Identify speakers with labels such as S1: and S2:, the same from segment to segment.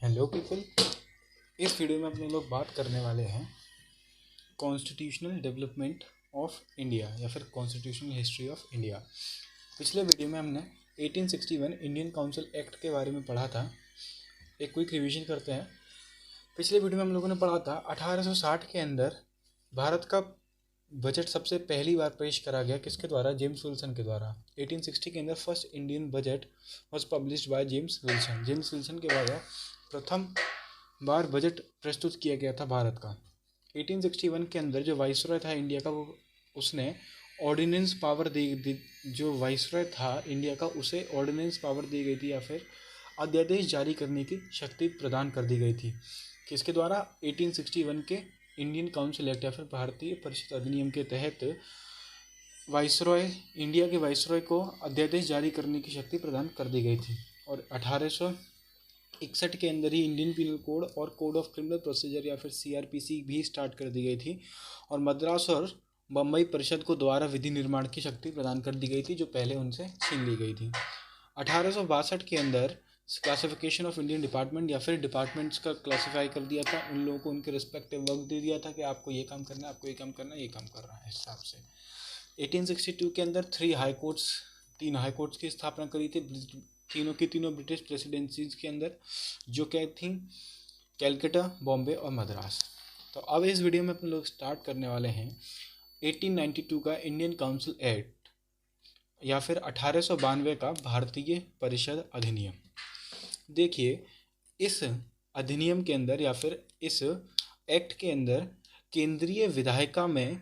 S1: Hello people. इस video में अपने लोग बात करने वाले हैं कॉन्स्टिट्यूशनल डेवलपमेंट ऑफ इंडिया या फिर कॉन्स्टिट्यूशनल हिस्ट्री ऑफ इंडिया। पिछले वीडियो में हमने 1861 इंडियन काउंसिल एक्ट के बारे में पढ़ा था। एक क्विक रिवीजन करते हैं। पिछले वीडियो में हम लोगों ने पढ़ा था 1860 के अंदर भारत का बजट सबसे पहली बार पेश करा गया किसके द्वारा? जेम्स विल्सन के द्वारा। 1860 के अंदर first Indian budget was published by James Wilson. James Wilson के द्वारा प्रथम बार बजट प्रस्तुत किया गया था भारत का। 1861 के अंदर जो वाइसरॉय था इंडिया का, वो उसने ऑर्डिनेंस पावर दी जो वाइसरॉय था इंडिया का, उसे ऑर्डिनेंस पावर दी गई थी या फिर अध्यादेश जारी करने की शक्ति प्रदान कर दी गई थी। किसके द्वारा? 1861 के इंडियन काउंसिल एक्ट या फिर भारतीय परिषद अधिनियम के तहत वाइसरॉय, इंडिया के वाइसरॉय को अध्यादेश जारी करने की शक्ति प्रदान कर दी गई थी। और 1861 के अंदर ही इंडियन पीनल कोड और कोड ऑफ क्रिमिनल प्रोसीजर या फिर सीआरपीसी भी स्टार्ट कर दी गई थी। और मद्रास और बम्बई परिषद को द्वारा विधि निर्माण की शक्ति प्रदान कर दी गई थी, जो पहले उनसे छीन ली गई थी। 1862 के अंदर क्लासिफिकेशन ऑफ इंडियन डिपार्टमेंट या फिर डिपार्टमेंट्स का क्लासीफाई कर दिया था। उन लोगों को उनके रिस्पेक्टिव वर्क दे दिया था कि आपको ये काम करना है, आपको ये काम करना है, ये काम करना है हिसाब से। 1862 के अंदर तीन हाई कोर्ट्स की स्थापना करी थी, तीनों की तीनों ब्रिटिश प्रेसिडेंसीज के अंदर, जो क्या थी? कैलकाटा, बॉम्बे और मद्रास। तो अब इस वीडियो में अपन लोग स्टार्ट करने वाले हैं 1892 का इंडियन काउंसिल एक्ट या फिर 1892 का भारतीय परिषद अधिनियम। देखिए, इस अधिनियम के अंदर या फिर इस एक्ट के अंदर केंद्रीय विधायिका में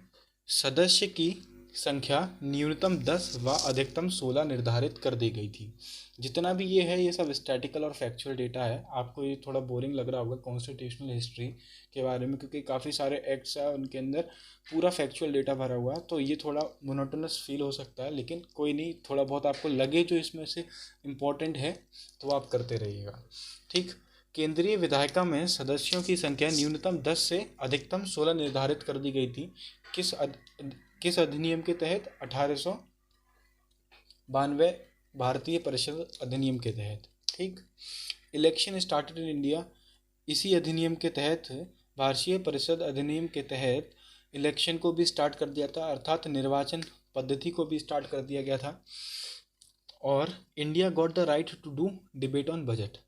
S1: सदस्य की संख्या न्यूनतम 10 व अधिकतम 16 निर्धारित कर दी गई थी। जितना भी ये है, ये सब स्टैटिकल और फैक्चुअल डेटा है। आपको ये थोड़ा बोरिंग लग रहा होगा कॉन्स्टिट्यूशनल हिस्ट्री के बारे में, क्योंकि काफ़ी सारे एक्ट्स हैं, उनके अंदर पूरा फैक्चुअल डेटा भरा हुआ है, तो ये थोड़ा मोनोटोनस फील हो सकता है। लेकिन कोई नहीं, थोड़ा बहुत आपको लगे जो इसमें से इम्पोर्टेंट है तो आप करते रहिएगा, ठीक। केंद्रीय विधायिका में सदस्यों की संख्या न्यूनतम 10 से अधिकतम 16 निर्धारित कर दी गई थी। किस अधिनियम के तहत? 1892 भारतीय परिषद अधिनियम के तहत, ठीक। इलेक्शन स्टार्टेड इन इंडिया, इसी अधिनियम के तहत भारतीय परिषद अधिनियम के तहत इलेक्शन को भी स्टार्ट कर दिया था, अर्थात निर्वाचन पद्धति को भी स्टार्ट कर दिया गया था। और India got the right to do debate on budget,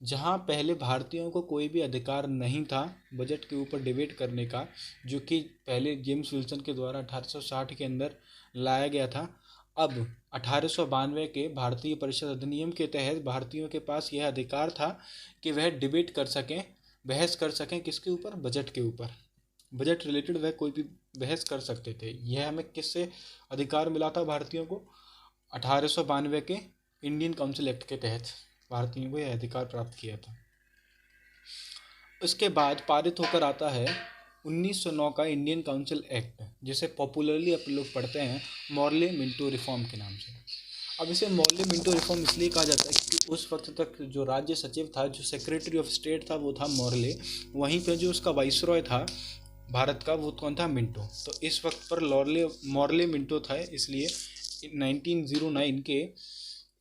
S1: जहाँ पहले भारतीयों को कोई भी अधिकार नहीं था बजट के ऊपर डिबेट करने का, जो कि पहले जेम्स विल्सन के द्वारा 1860 के अंदर लाया गया था। अब 1892 के भारतीय परिषद अधिनियम के तहत भारतीयों के पास यह अधिकार था कि वह डिबेट कर सकें, बहस कर सकें। किसके ऊपर? बजट के ऊपर। बजट रिलेटेड वह कोई भी बहस कर सकते थे। यह हमें किससे अधिकार मिला था भारतीयों को? 1892 के इंडियन काउंसिल एक्ट के तहत भारतीयों को यह अधिकार प्राप्त किया था। उसके बाद पारित होकर आता है 1909 का इंडियन काउंसिल एक्ट, जिसे पॉपुलरली अपन लोग पढ़ते हैं मॉर्ले मिंटो रिफॉर्म के नाम से। अब इसे मॉर्ले मिंटो रिफॉर्म इसलिए कहा जाता है क्योंकि उस वक्त तक जो राज्य सचिव था, जो सेक्रेटरी ऑफ स्टेट था, वो था मॉर्ले। वहीं पे जो उसका वाइसरॉय था भारत का, वो कौन था? मिंटो। तो इस वक्त पर मॉर्ले मिंटो था, इसलिए 1909 के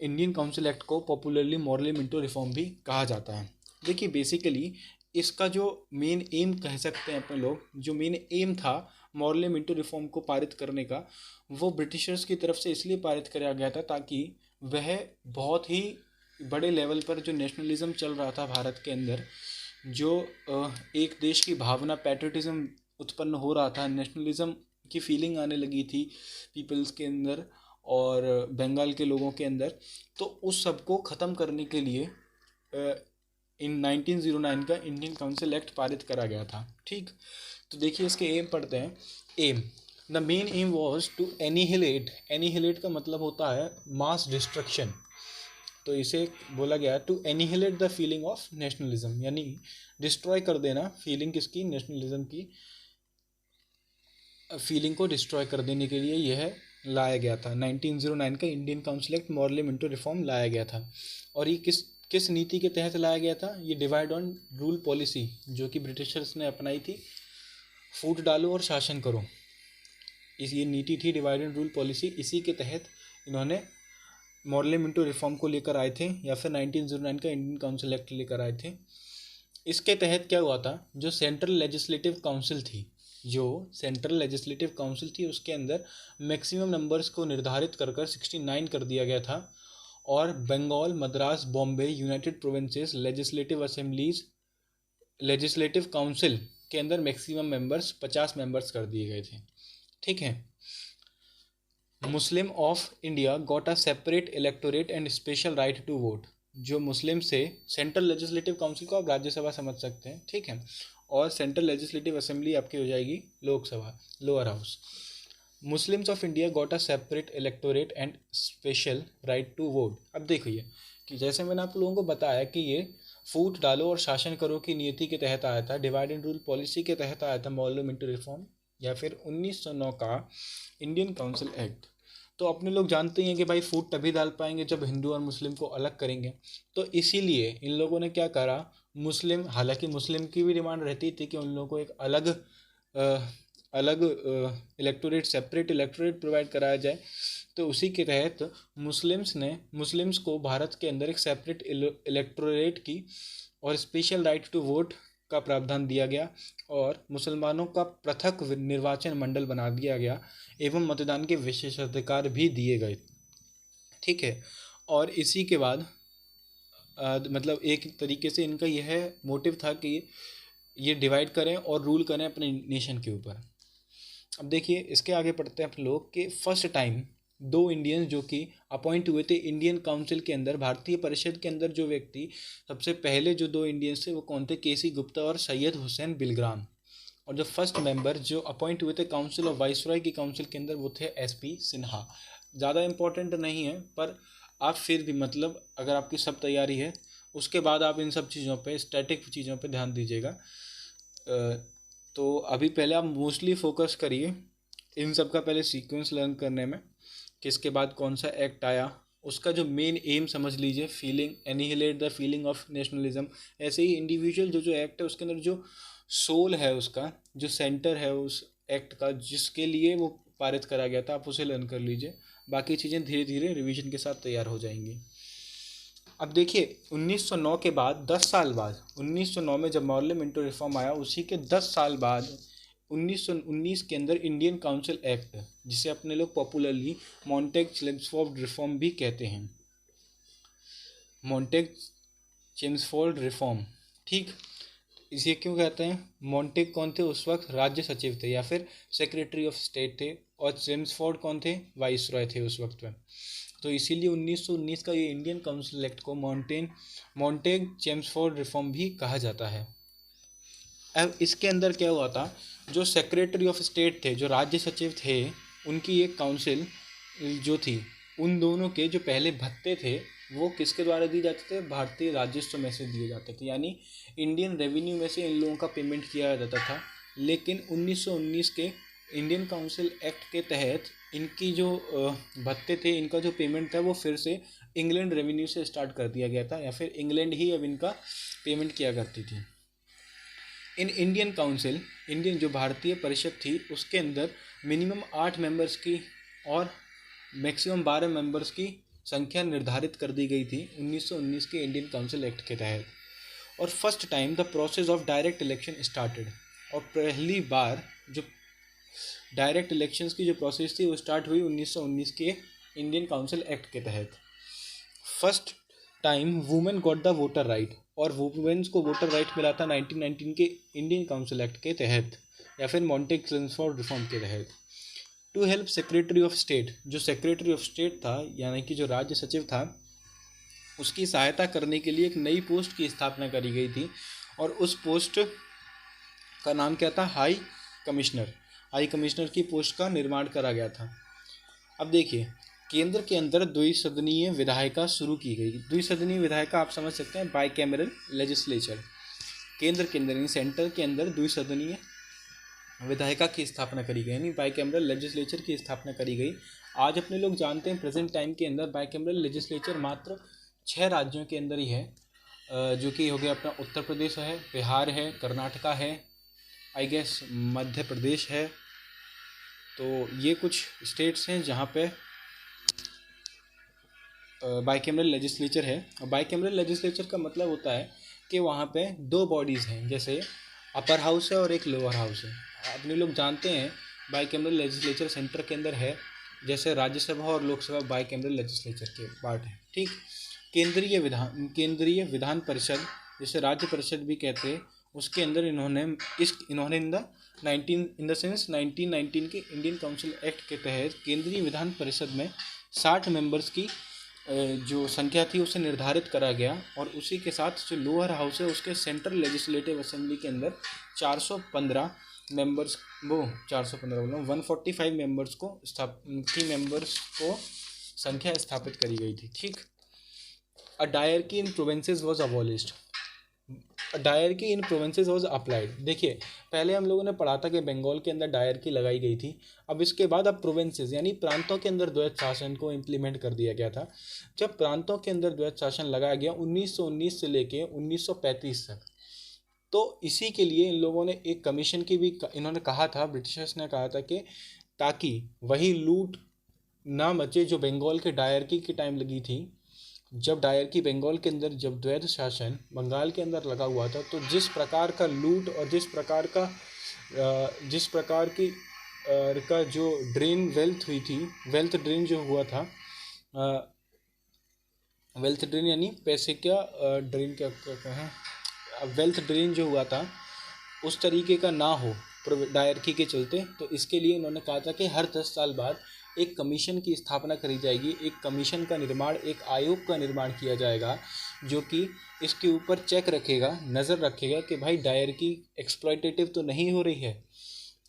S1: इंडियन काउंसिल एक्ट को पॉपुलरली मॉर्ले मिंटो रिफॉर्म भी कहा जाता है। देखिए, बेसिकली इसका जो मेन एम कह सकते हैं अपने लोग, जो मेन एम था मॉर्ले मिंटो रिफॉर्म को पारित करने का, वो ब्रिटिशर्स की तरफ से इसलिए पारित किया गया था ताकि वह बहुत ही बड़े लेवल पर जो नेशनलिज्म चल रहा था भारत के अंदर, जो एक देश की भावना, पैट्रियटिज्म उत्पन्न हो रहा था, नेशनलिज्म की फीलिंग आने लगी थी पीपल्स के अंदर और बंगाल के लोगों के अंदर, तो उस सब को ख़त्म करने के लिए इन 1909 का इंडियन काउंसिल एक्ट पारित करा गया था, ठीक। तो देखिए, इसके एम पढ़ते हैं। Aim, the main aim was to annihilate का मतलब होता है मास डिस्ट्रक्शन। तो इसे बोला गया to annihilate the feeling of nationalism, यानी डिस्ट्रॉय कर देना फीलिंग किसकी? नेशनलिज्म की फीलिंग को डिस्ट्रॉय कर देने के लिए यह लाया गया था। 1909 का Indian council act Morley Minto reform लाया गया था। और ये किस नीति के तहत लाया गया था? ये डिवाइड ऑन रूल पॉलिसी, जो कि ब्रिटिशर्स ने अपनाई थी। फूट डालो और शासन करो, ये नीति थी डिवाइड एंड रूल पॉलिसी। इसी के तहत इन्होंने मॉडल मिंटो रिफॉर्म को लेकर आए थे या फिर 1909 का इंडियन काउंसिल एक्ट लेकर आए थे। इसके तहत क्या हुआ था, जो सेंट्रल लेजिस्लेटिव काउंसिल थी, उसके अंदर मैक्सिमम नंबर्स को निर्धारित कर 69 कर दिया गया था। और Bengal, Madras, Bombay, United Provinces Legislative Council के अंदर मैक्सिमम मेंबर्स 50 मेंबर्स कर दिए गए थे। ठीक है। Muslim of India got a separate electorate and special right to vote. जो मुस्लिम से सेंट्रल लेजिस्लेटिव काउंसिल को आप राज्यसभा समझ सकते हैं, ठीक है, और सेंट्रल लेजिस्लेटिव असेंबली आपकी हो जाएगी Lok Sabha, lower house. Muslims of India got a separate electorate and special right to vote. अब देखिए कि जैसे मैंने आप लोगों को बताया कि ये फूट डालो और शासन करो की नीति के तहत आया था, डिवाइड एंड रूल पॉलिसी के तहत आया था मॉडल मिंटो रिफॉर्म, या फिर 1909 का इंडियन काउंसिल एक्ट। तो अपने लोग जानते ही हैं कि भाई फूट तभी डाल पाएंगे जब हिंदू और मुस्लिम को अलग करेंगे। तो इसीलिए इन लोगों ने क्या करा, मुस्लिम, हालांकि मुस्लिम की भी डिमांड रहती थी कि उन लोगों को एक अलग सेपरेट इलेक्टोरेट प्रोवाइड कराया जाए। तो उसी के तहत मुस्लिम्स को भारत के अंदर एक सेपरेट इलेक्टोरेट की और स्पेशल राइट टू वोट का प्रावधान दिया गया, और मुसलमानों का पृथक निर्वाचन मंडल बना दिया गया एवं मतदान के विशेषाधिकार भी दिए गए। ठीक है। और इसी के बाद मतलब एक तरीके से इनका यह मोटिव था कि ये डिवाइड करें और रूल करें अपने नेशन के ऊपर। अब देखिए इसके आगे पढ़ते हैं अपने लोग कि फर्स्ट टाइम दो इंडियंस जो कि अपॉइंट हुए थे इंडियन काउंसिल के अंदर, भारतीय परिषद के अंदर, जो व्यक्ति सबसे पहले जो दो इंडियंस थे वो कौन थे, केसी गुप्ता और सैयद हुसैन बिलग्राम। और जो फर्स्ट मेंबर जो अपॉइंट हुए थे काउंसिल ऑफ वाइसरॉय की काउंसिल के अंदर वो थे एसपी सिन्हा। ज़्यादा इंपॉर्टेंट नहीं है, पर आप फिर भी मतलब अगर आपकी सब तैयारी है उसके बाद आप इन सब चीज़ों पे, स्टैटिक चीज़ों पे ध्यान दीजिएगा। तो अभी पहले आप मोस्टली फोकस करिए इन सब का पहले सीक्वेंस लर्न करने में, कि इसके बाद कौन सा एक्ट आया, उसका जो मेन एम समझ लीजिए, feeling, annihilate the feeling of nationalism. ऐसे ही इंडिविजुअल जो एक्ट है उसके अंदर जो सोल है, उसका जो सेंटर है उस एक्ट का, जिसके लिए वो पारित करा गया था, आप उसे लर्न कर लीजिए। बाकी चीज़ें धीरे धीरे रिवीजन के साथ तैयार हो जाएंगी। अब देखिए 1909 के बाद 10 साल बाद, 1909 में जब मॉडल मिंटो रिफॉर्म आया उसी के 10 साल बाद 1919 के अंदर इंडियन काउंसिल एक्ट, जिसे अपने लोग पॉपुलरली मॉन्टेग-चेम्सफोर्ड रिफॉर्म भी कहते हैं, मॉन्टेग-चेम्सफोर्ड रिफॉर्म। ठीक, इसे क्यों कहते हैं? मॉन्टेग कौन थे उस वक्त? राज्य सचिव थे या फिर सेक्रेटरी ऑफ स्टेट थे, और चेम्सफोर्ड कौन थे? वाइसरॉय थे उस वक्त में। तो इसीलिए 1919 का ये इंडियन काउंसिल एक्ट को मॉन्टेग-चेम्सफोर्ड रिफॉर्म भी कहा जाता है। अब इसके अंदर क्या हुआ था, जो सेक्रेटरी ऑफ स्टेट थे, जो राज्य सचिव थे, उनकी एक काउंसिल जो थी, उन दोनों के जो पहले भत्ते थे वो किसके द्वारा दिए जाते थे? भारतीय राजस्व में से दिए जाते थे, यानी इंडियन रेवेन्यू में से इन लोगों का पेमेंट किया जाता था। लेकिन 1919 के इंडियन काउंसिल एक्ट के तहत इनकी जो भत्ते थे, इनका जो पेमेंट था वो फिर से इंग्लैंड रेवेन्यू से स्टार्ट कर दिया गया था, या फिर इंग्लैंड ही अब इनका पेमेंट किया करती थी। इन इंडियन काउंसिल, इंडियन जो भारतीय परिषद थी, उसके अंदर मिनिमम 8 मेंबर्स की और मैक्सिमम 12 मेंबर्स की संख्या निर्धारित कर दी गई थी 1919 के इंडियन काउंसिल एक्ट के तहत। और first time the process of direct election started, और पहली बार जो डायरेक्ट इलेक्शंस की जो प्रोसेस थी वो स्टार्ट हुई 1919 के इंडियन काउंसिल एक्ट के तहत। First time women got the voter right, और वुमेन्स को वोटर राइट मिला था 1919 के इंडियन काउंसिल एक्ट के तहत, या फिर मॉन्टेग-चेम्सफोर्ड रिफॉर्म के तहत। To help secretary of state, जो सेक्रेटरी ऑफ स्टेट था यानी कि जो राज्य सचिव था, उसकी सहायता करने के लिए एक नई पोस्ट की स्थापना करी गई थी, और उस पोस्ट का नाम क्या था? High commissioner. हाई कमिश्नर की पोस्ट का निर्माण करा गया था। अब देखिए केंद्र के अंदर द्विसदनीय विधायिका शुरू की गई। द्विसदनीय विधायिका आप समझ सकते हैं, बाई कैमरल लेजिस्लेचर। केंद्र के अंदर, सेंटर के अंदर द्विसदनीय विधायिका की स्थापना करी गई, यानी बाई कैमरल लेजिस्लेचर की स्थापना करी गई। आज अपने लोग जानते हैं प्रेजेंट टाइम के अंदर बाई कैमरल लेजिस्लेचर मात्र 6 राज्यों के अंदर ही है, जो कि हो गया अपना उत्तर प्रदेश है, बिहार है, कर्नाटका है, आई गेस मध्य प्रदेश है। तो ये कुछ स्टेट्स हैं जहाँ पे बाइकैमरल लेजिस्लेचर है। और बाइकैमरल लेजिस्लेचर का मतलब होता है कि वहाँ पे दो बॉडीज़ हैं, जैसे अपर हाउस है और एक लोअर हाउस है। अपने लोग जानते हैं बाइकैमरल लेजिस्लेचर सेंटर के अंदर है, जैसे राज्यसभा और लोकसभा बाइकैमरल लेजिस्लेचर के पार्ट है। ठीक। केंद्रीय विधान परिषद, जिसे राज्य परिषद भी कहते हैं, उसके अंदर इन्होंने इन द 1919 के इंडियन काउंसिल एक्ट के तहत केंद्रीय विधान परिषद में 60 मेंबर्स की जो संख्या थी उसे निर्धारित करा गया। और उसी के साथ जो लोअर हाउस है उसके सेंट्रल लेजिस्लेटिव असेंबली के अंदर 415 मेंबर्स, 145 मेंबर्स को संख्या स्थापित करी गई थी। ठीक। A diarchy in provinces was abolished, diarchy in provinces was applied. देखिए, पहले हम लोगों ने पढ़ा था कि बंगाल के अंदर डायरकी लगाई गई थी। अब इसके बाद अब प्रोविंसेस यानी प्रांतों के अंदर द्वैध शासन को इम्प्लीमेंट कर दिया गया था। जब प्रांतों के अंदर द्वैध शासन लगाया गया 1919 से लेके 1935 तक, तो इसी के लिए इन लोगों ने एक कमीशन की भी इन्होंने कहा था, ब्रिटिशर्स ने कहा था कि ताकि वही लूट ना मचे जो बंगाल के डायरकी के टाइम लगी थी। जब डायरकी बंगाल के अंदर जब द्वैध शासन बंगाल के अंदर लगा हुआ था, तो जिस प्रकार का लूट और जिस प्रकार की का जो ड्रेन वेल्थ हुई थी, वेल्थ ड्रेन जो हुआ था, वेल्थ ड्रेन यानी पैसे क्या ड्रेन क्या कहें, वेल्थ ड्रेन जो हुआ था उस तरीके का ना हो डायरकी के चलते। तो इसके लिए उन्होंने कहा था कि हर 10 साल बाद एक कमीशन की स्थापना करी जाएगी, एक कमीशन का निर्माण, एक आयोग का निर्माण किया जाएगा जो कि इसके ऊपर चेक रखेगा, नज़र रखेगा कि भाई डायरकी एक्सप्लॉयटेटिव तो नहीं हो रही है।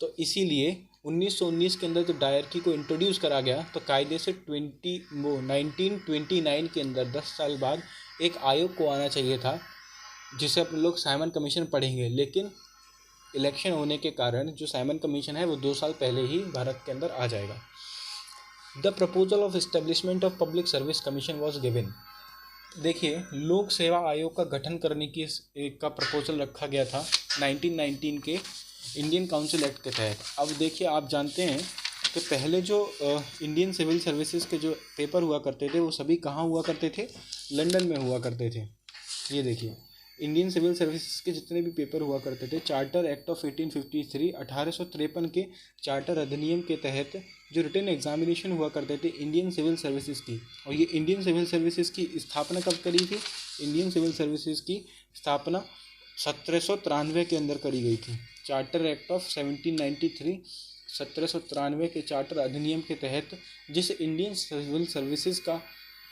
S1: तो इसीलिए 1919 के अंदर जब डायरकी को इंट्रोड्यूस करा गया तो कायदे से 1929 के अंदर 10 साल बाद एक आयोग को आना चाहिए था, जिसे अपन लोग साइमन कमीशन पढ़ेंगे। लेकिन इलेक्शन होने के कारण जो साइमन कमीशन है वो 2 साल पहले ही भारत के अंदर आ जाएगा। The proposal of establishment of public service commission was given. देखिए, लोक सेवा आयोग का गठन करने की एक का प्रपोजल रखा गया था 1919 के इंडियन काउंसिल एक्ट के तहत। अब देखिए, आप जानते हैं कि पहले जो इंडियन सिविल सर्विसेज के जो पेपर हुआ करते थे वो सभी कहाँ हुआ करते थे, लंदन में हुआ करते थे। ये देखिए, इंडियन सिविल सर्विसेज के जितने भी पेपर हुआ करते थे, चार्टर एक्ट ऑफ 1853 1853 के चार्टर अधिनियम के तहत जो रिटन एग्जामिनेशन हुआ करते थे इंडियन सिविल सर्विसेज की। और ये इंडियन सिविल सर्विसेज की स्थापना कब करी थी? इंडियन सिविल सर्विसेज की स्थापना 1793 के अंदर करी गई थी। चार्टर एक्ट ऑफ 1793 1793 के चार्टर अधिनियम के तहत जिस इंडियन सिविल सर्विसेज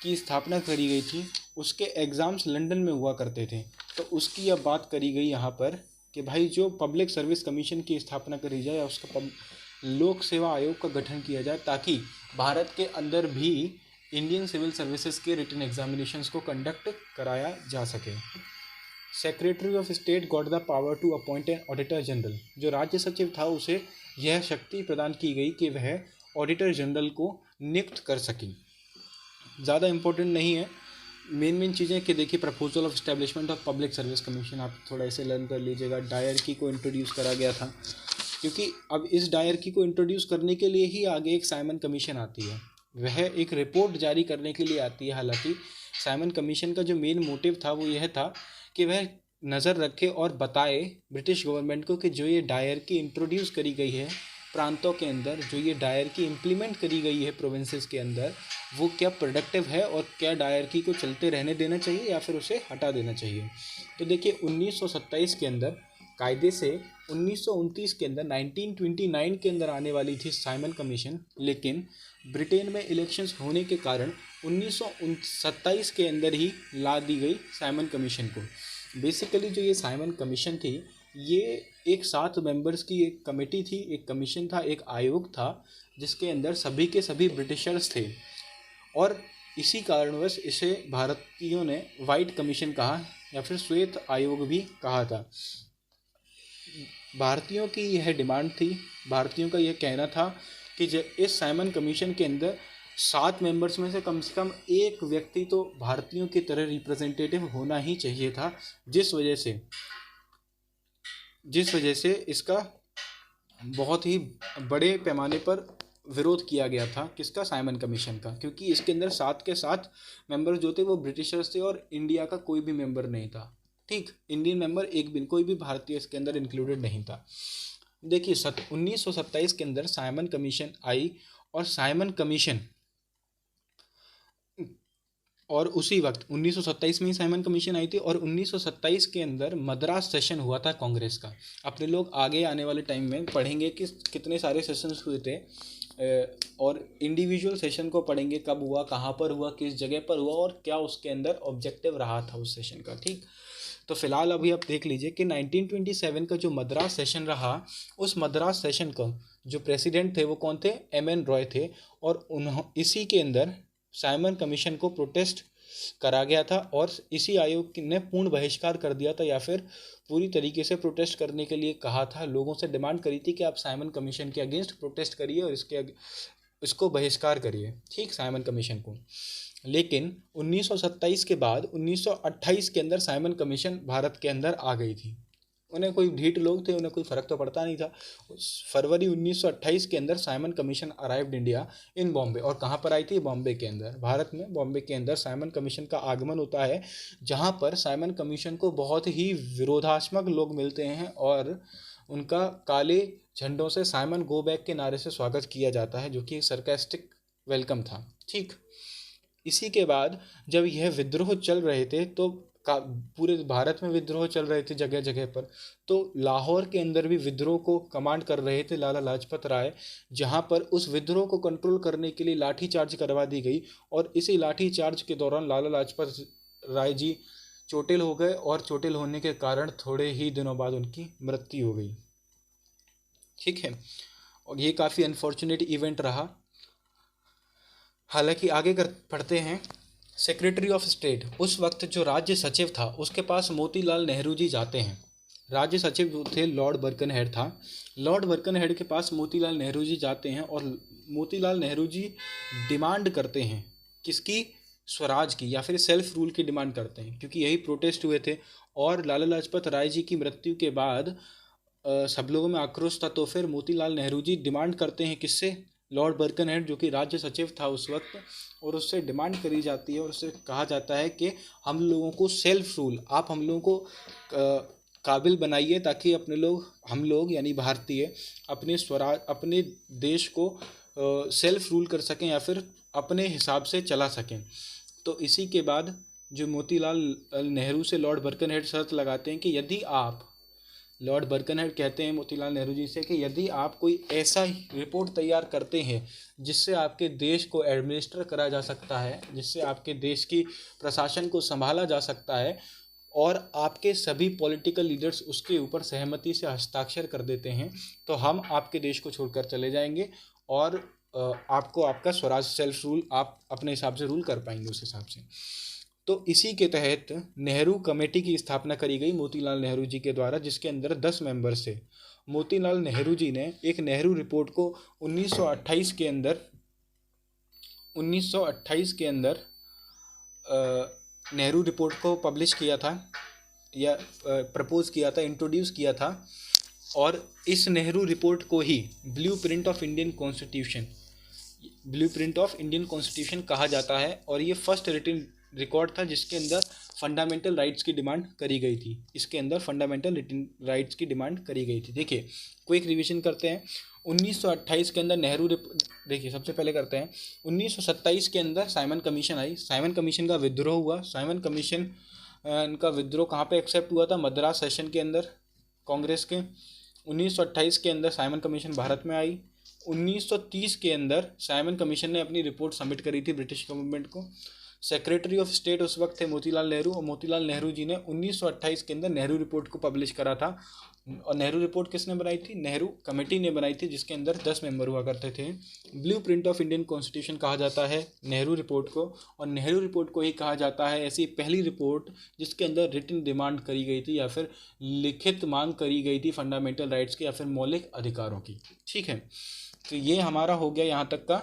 S1: की स्थापना करी गई थी उसके एग्ज़ाम्स लंदन में हुआ करते थे। तो उसकी अब बात करी गई यहाँ पर कि भाई जो पब्लिक सर्विस कमीशन की स्थापना करी जाए या उसका लोक सेवा आयोग का गठन किया जाए ताकि भारत के अंदर भी इंडियन सिविल सर्विसेज के रिटन एग्जामिनेशंस को कंडक्ट कराया जा सके। Secretary of state got the power to appoint an auditor general. जो राज्य सचिव था उसे यह शक्ति प्रदान की गई कि वह ऑडिटर जनरल को नियुक्त कर सके। ज़्यादा इम्पोर्टेंट नहीं है, मेन चीज़ें कि देखिए, proposal of establishment of public service commission आप थोड़ा इसे लर्न कर लीजिएगा। डायरकी को इंट्रोड्यूस करा गया था, क्योंकि अब इस डायरकी को इंट्रोड्यूस करने के लिए ही आगे एक साइमन कमीशन आती है, वह एक रिपोर्ट जारी करने के लिए आती है। हालांकि साइमन कमीशन का जो मेन मोटिव था वो यह था कि वह नज़र रखे और बताए ब्रिटिश गवर्नमेंट को कि जो ये डायरकी इंट्रोड्यूस करी गई है प्रांतों के अंदर, जो ये डायरकी इम्प्लीमेंट करी गई है प्रोविंसेस के अंदर, वो क्या प्रोडक्टिव है और क्या डायरकी को चलते रहने देना चाहिए या फिर उसे हटा देना चाहिए। तो देखिए, 1927 के अंदर कायदे से 1929 के अंदर 1929 के अंदर आने वाली थी साइमन कमीशन, लेकिन ब्रिटेन में इलेक्शंस होने के कारण 1927 के अंदर ही ला दी गई साइमन कमीशन को। बेसिकली जो ये साइमन कमीशन थी ये एक 7 मेंबर्स की एक कमेटी थी, एक कमीशन था, एक आयोग था जिसके अंदर सभी के सभी ब्रिटिशर्स थे। और इसी कारणवश इसे भारतीयों ने वाइट कमीशन कहा या फिर श्वेत आयोग भी कहा था। भारतीयों की यह डिमांड थी, भारतीयों का यह कहना था कि इस साइमन कमीशन के अंदर 7 मेंबर्स में से कम एक व्यक्ति तो भारतीयों की तरह रिप्रेजेंटेटिव होना ही चाहिए था, जिस वजह से इसका बहुत ही बड़े पैमाने पर विरोध किया गया था किसका, साइमन कमीशन का, क्योंकि इसके अंदर 7 के 7 मेंबर जो थे वो ब्रिटिशर्स थे और इंडिया का कोई भी मेंबर नहीं था। ठीक, इंडियन मेंबर एक भी, कोई भी भारतीय इसके अंदर इंक्लूडेड नहीं था। देखिए 1927 के अंदर साइमन कमीशन आई और साइमन कमीशन, और उसी वक्त 1927 में ही साइमन कमीशन आई थी और 1927 के अंदर मद्रास सेशन हुआ था कांग्रेस का। अपने लोग आगे आने वाले टाइम में पढ़ेंगे कि कितने सारे सेशंस हुए थे और इंडिविजुअल सेशन को पढ़ेंगे, कब हुआ, कहाँ पर हुआ, किस जगह पर हुआ और क्या उसके अंदर ऑब्जेक्टिव रहा था उस सेशन का। ठीक, तो फिलहाल अभी आप देख लीजिए कि 1927 का जो मद्रास सेशन रहा, उस मद्रास सेशन का जो प्रेसिडेंट थे वो कौन थे, एम.एन. रॉय थे, और इसी के अंदर साइमन कमीशन को प्रोटेस्ट करा गया था और इसी आयोग ने पूर्ण बहिष्कार कर दिया था, या फिर पूरी तरीके से प्रोटेस्ट करने के लिए कहा था, लोगों से डिमांड करी थी कि आप साइमन कमीशन के अगेंस्ट प्रोटेस्ट करिए और इसको बहिष्कार करिए, ठीक, साइमन कमीशन को। लेकिन 1927 के बाद 1928 के अंदर साइमन कमीशन भारत के अंदर आ गई थी। उन्हें कोई ढीठ लोग थे, उन्हें कोई फ़र्क तो पड़ता नहीं था। फरवरी 1928 के अंदर Simon commission arrived India in Bombay, और कहाँ पर आई थी, बॉम्बे के अंदर, भारत में बॉम्बे के अंदर साइमन कमीशन का आगमन होता है, जहाँ पर साइमन कमीशन को बहुत ही विरोधात्मक लोग मिलते हैं और उनका काले झंडों से साइमन गो बैक के नारे से स्वागत किया जाता है, जो कि सरकास्टिक वेलकम था। ठीक, इसी के बाद जब यह विद्रोह चल रहे थे तो पूरे भारत में विद्रोह चल रहे थे जगह जगह पर, तो लाहौर के अंदर भी विद्रोह को कमांड कर रहे थे लाला लाजपत राय, जहां पर उस विद्रोह को कंट्रोल करने के लिए लाठी चार्ज करवा दी गई और इसी लाठी चार्ज के दौरान लाला लाजपत राय जी चोटिल हो गए और चोटिल होने के कारण थोड़े ही दिनों बाद उनकी मृत्यु हो गई। ठीक है, और ये काफ़ी अनफॉर्चुनेट इवेंट रहा। हालांकि आगे पढ़ते हैं। सेक्रेटरी ऑफ स्टेट, उस वक्त जो राज्य सचिव था उसके पास मोतीलाल नेहरू जी जाते हैं। राज्य सचिव जो थे लॉर्ड बर्कनहेड था। लॉर्ड बर्कनहेड के पास मोतीलाल नेहरू जी जाते हैं और मोतीलाल नेहरू जी डिमांड करते हैं किसकी, स्वराज की या फिर सेल्फ रूल की डिमांड करते हैं, क्योंकि यही प्रोटेस्ट हुए थे और लाला लाजपत राय जी की मृत्यु के बाद सब लोगों में आक्रोश था। तो फिर मोतीलाल नेहरू जी डिमांड करते हैं किससे, लॉर्ड बर्कनहेड जो कि राज्य सचिव था उस वक्त, और उससे डिमांड करी जाती है और उससे कहा जाता है कि हम लोगों को सेल्फ रूल, आप हम लोगों को काबिल बनाइए ताकि हम लोग यानी भारतीय अपने स्वराज, अपने देश को सेल्फ रूल कर सकें या फिर अपने हिसाब से चला सकें। तो इसी के बाद जो मोतीलाल नेहरू से लॉर्ड बर्कनहेड शर्त लगाते हैं कि यदि आप, लॉर्ड बर्कनहेड कहते हैं मोतीलाल नेहरू जी से कि यदि आप कोई ऐसा रिपोर्ट तैयार करते हैं जिससे आपके देश को एडमिनिस्टर करा जा सकता है, जिससे आपके देश की प्रशासन को संभाला जा सकता है और आपके सभी पॉलिटिकल लीडर्स उसके ऊपर सहमति से हस्ताक्षर कर देते हैं, तो हम आपके देश को छोड़कर चले जाएंगे और आपको आपका स्वराज सेल्फ रूल आप अपने हिसाब से रूल कर पाएंगे उस हिसाब से। तो इसी के तहत नेहरू कमेटी की स्थापना करी गई मोतीलाल नेहरू जी के द्वारा, जिसके अंदर 10 मेंबर्स थे। मोतीलाल नेहरू जी ने एक नेहरू रिपोर्ट को 1928 के अंदर नेहरू रिपोर्ट को पब्लिश किया था या प्रपोज किया था, इंट्रोड्यूस किया था, और इस नेहरू रिपोर्ट को ही ब्लूप्रिंट ऑफ इंडियन कॉन्स्टिट्यूशन कहा जाता है। और ये फर्स्ट रिटन रिकॉर्ड था जिसके अंदर फंडामेंटल राइट्स की डिमांड करी गई थी। इसके अंदर फंडामेंटल राइट्स की डिमांड करी गई थी। देखिए क्विक रिवीजन करते हैं। 1928 के अंदर नेहरू देखिए सबसे पहले करते हैं 1927 के अंदर साइमन कमीशन आई। साइमन कमीशन का विद्रोह हुआ। साइमन कमीशन का विद्रोह कहाँ पे एक्सेप्ट हुआ था, मद्रास सेशन के अंदर कांग्रेस के। 1928 के अंदर साइमन कमीशन भारत में आई। 1930 के अंदर साइमन कमीशन ने अपनी रिपोर्ट सबमिट करी थी ब्रिटिश गवर्नमेंट को। सेक्रेटरी ऑफ स्टेट उस वक्त थे मोतीलाल नेहरू, और मोतीलाल नेहरू जी ने 1928 के अंदर नेहरू रिपोर्ट को पब्लिश करा था। और नेहरू रिपोर्ट किसने बनाई थी, नेहरू कमेटी ने बनाई थी, जिसके अंदर 10 मेंबर हुआ करते थे। ब्लूप्रिंट ऑफ इंडियन कॉन्स्टिट्यूशन कहा जाता है नेहरू रिपोर्ट को, और नेहरू रिपोर्ट को ही कहा जाता है ऐसी पहली रिपोर्ट जिसके अंदर रिटन डिमांड करी गई थी या फिर लिखित मांग करी गई थी फंडामेंटल राइट्स की या फिर मौलिक अधिकारों की। ठीक है, तो ये हमारा हो गया यहाँ तक का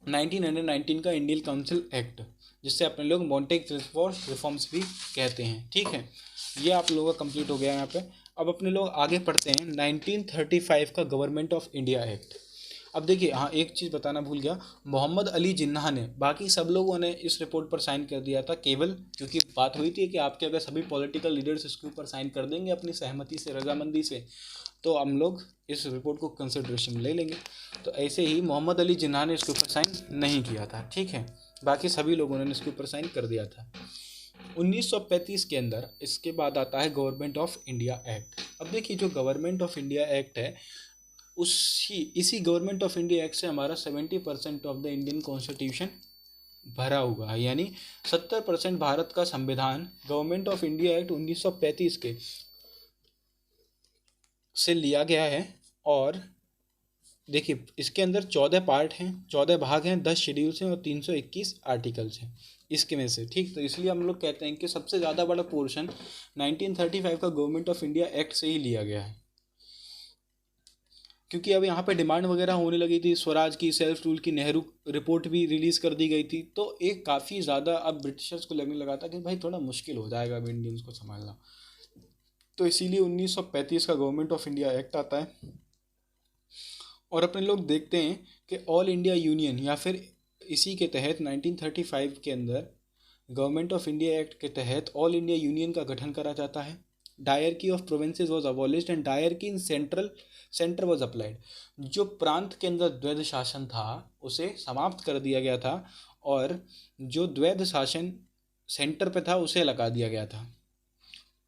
S1: 1919 का इंडियन काउंसिल एक्ट, जिससे अपने लोग मॉन्टेग रिफॉर्म्स भी कहते हैं। ठीक है, ये आप लोगों का कंप्लीट हो गया यहाँ पे। अब अपने लोग आगे पढ़ते हैं 1935 का गवर्नमेंट ऑफ इंडिया एक्ट। अब देखिए, हाँ एक चीज़ बताना भूल गया, मोहम्मद अली जिन्ना ने, बाकी सब लोगों ने इस रिपोर्ट पर साइन कर दिया था, केवल क्योंकि बात हुई थी कि आपके अगर सभी पॉलिटिकल लीडर्स इसके ऊपर साइन कर देंगे अपनी सहमति से, रजामंदी से, तो हम लोग इस रिपोर्ट को कंसिडरेशन में ले लेंगे। तो ऐसे ही मोहम्मद अली जिन्ना ने इसके ऊपर साइन नहीं किया था, ठीक है, बाकी सभी लोगों ने इसके ऊपर साइन कर दिया था 1935 के अंदर। इसके बाद आता है गवर्नमेंट ऑफ इंडिया एक्ट। अब देखिए, जो गवर्नमेंट ऑफ इंडिया एक्ट है, इसी गवर्नमेंट ऑफ इंडिया एक्ट से हमारा 70% ऑफ द इंडियन कॉन्स्टिट्यूशन भरा हुआ है, यानी 70% भारत का संविधान गवर्नमेंट ऑफ इंडिया एक्ट 1935 के से लिया गया है। और देखिए, इसके अंदर 14 पार्ट हैं, 14 भाग हैं, 10 शेड्यूल्स हैं और 321 आर्टिकल्स हैं इसके में से, ठीक। तो इसलिए हम लोग कहते हैं कि सबसे ज़्यादा बड़ा पोर्शन 1935 का गवर्नमेंट ऑफ इंडिया एक्ट से ही लिया गया है, क्योंकि अब यहाँ पे डिमांड वगैरह होने लगी थी, स्वराज की, सेल्फ रूल की, नेहरू रिपोर्ट भी रिलीज़ कर दी गई थी, तो एक काफ़ी ज़्यादा अब ब्रिटिशर्स को लगने लगा था कि भाई थोड़ा मुश्किल हो जाएगा अब इंडियंस को संभालना। तो इसीलिए 1935 का गवर्नमेंट ऑफ इंडिया एक्ट आता है। और अपने लोग देखते हैं कि ऑल इंडिया यूनियन, या फिर इसी के तहत 1935 के अंदर गवर्नमेंट ऑफ इंडिया एक्ट के तहत ऑल इंडिया यूनियन का गठन करा जाता है। Dyarchy of provinces was abolished and dyarchy in centre was applied. जो प्रांत के अंदर द्वैध शासन था उसे समाप्त कर दिया गया था, और जो द्वैध शासन सेंटर पे था उसे लगा दिया गया था।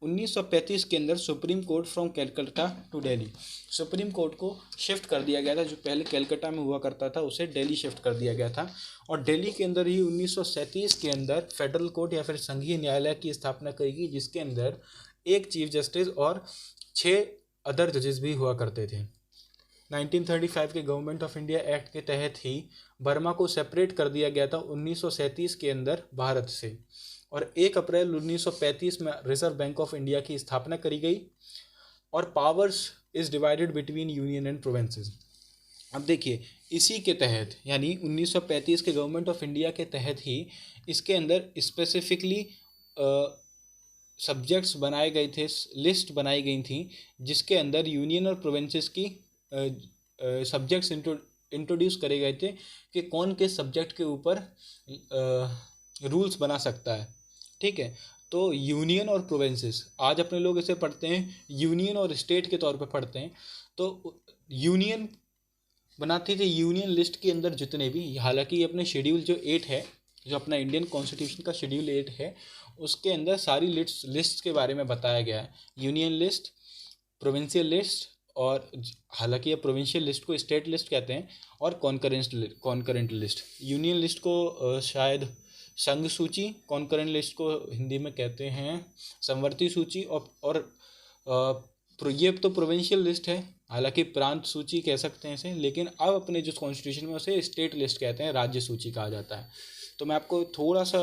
S1: 1935 के अंदर Supreme Court from Calcutta to Delhi, Supreme Court को शिफ्ट कर दिया गया था, जो पहले कैलकाटा में हुआ करता था उसे दिल्ली शिफ्ट कर दिया गया था। और दिल्ली के अंदर ही 1937 के अंदर फेडरल कोर्ट या फिर संघीय न्यायालय की स्थापना करी गई, जिसके अंदर एक चीफ जस्टिस और 6 अदर जजेस भी हुआ करते थे। 1935 के गवर्नमेंट ऑफ इंडिया एक्ट के तहत ही बर्मा को सेपरेट कर दिया गया था 1937 के अंदर भारत से, और 1 अप्रैल 1935 में रिजर्व बैंक ऑफ इंडिया की स्थापना करी गई, और powers is divided between union and provinces. अब देखिए, इसी के तहत यानी 1935 के गवर्नमेंट ऑफ इंडिया के तहत ही इसके अंदर स्पेसिफिकली सब्जेक्ट्स बनाए गए थे, लिस्ट बनाई गई थी, जिसके अंदर यूनियन और प्रोविंसेस की सब्जेक्ट्स इंट्रोड्यूस करे गए थे कि कौन किस सब्जेक्ट के ऊपर रूल्स बना सकता है, ठीक है। तो यूनियन और प्रोविंसेस, आज अपने लोग इसे पढ़ते हैं यूनियन और स्टेट के तौर पे पढ़ते हैं। तो यूनियन बनाती थी, यूनियन लिस्ट के अंदर जितने भी, हालांकि अपने शेड्यूल जो 8 है, जो अपना इंडियन कॉन्स्टिट्यूशन का शेड्यूल 8 है, उसके अंदर सारी लिस्ट के बारे में बताया गया है। यूनियन लिस्ट, प्रोविंशियल लिस्ट, और हालांकि ये प्रोविंशियल लिस्ट को स्टेट लिस्ट कहते हैं, और कॉन्करेंट लिस्ट। यूनियन लिस्ट को शायद संघ सूची, कॉन्करेंट लिस्ट को हिंदी में कहते हैं समवर्ती सूची, और ये तो प्रोविंशियल लिस्ट है, हालांकि प्रांत सूची कह सकते हैं इसे, लेकिन अब अपने जो कॉन्स्टिट्यूशन में उसे स्टेट लिस्ट कहते हैं, राज्य सूची कहा जाता है। तो मैं आपको थोड़ा सा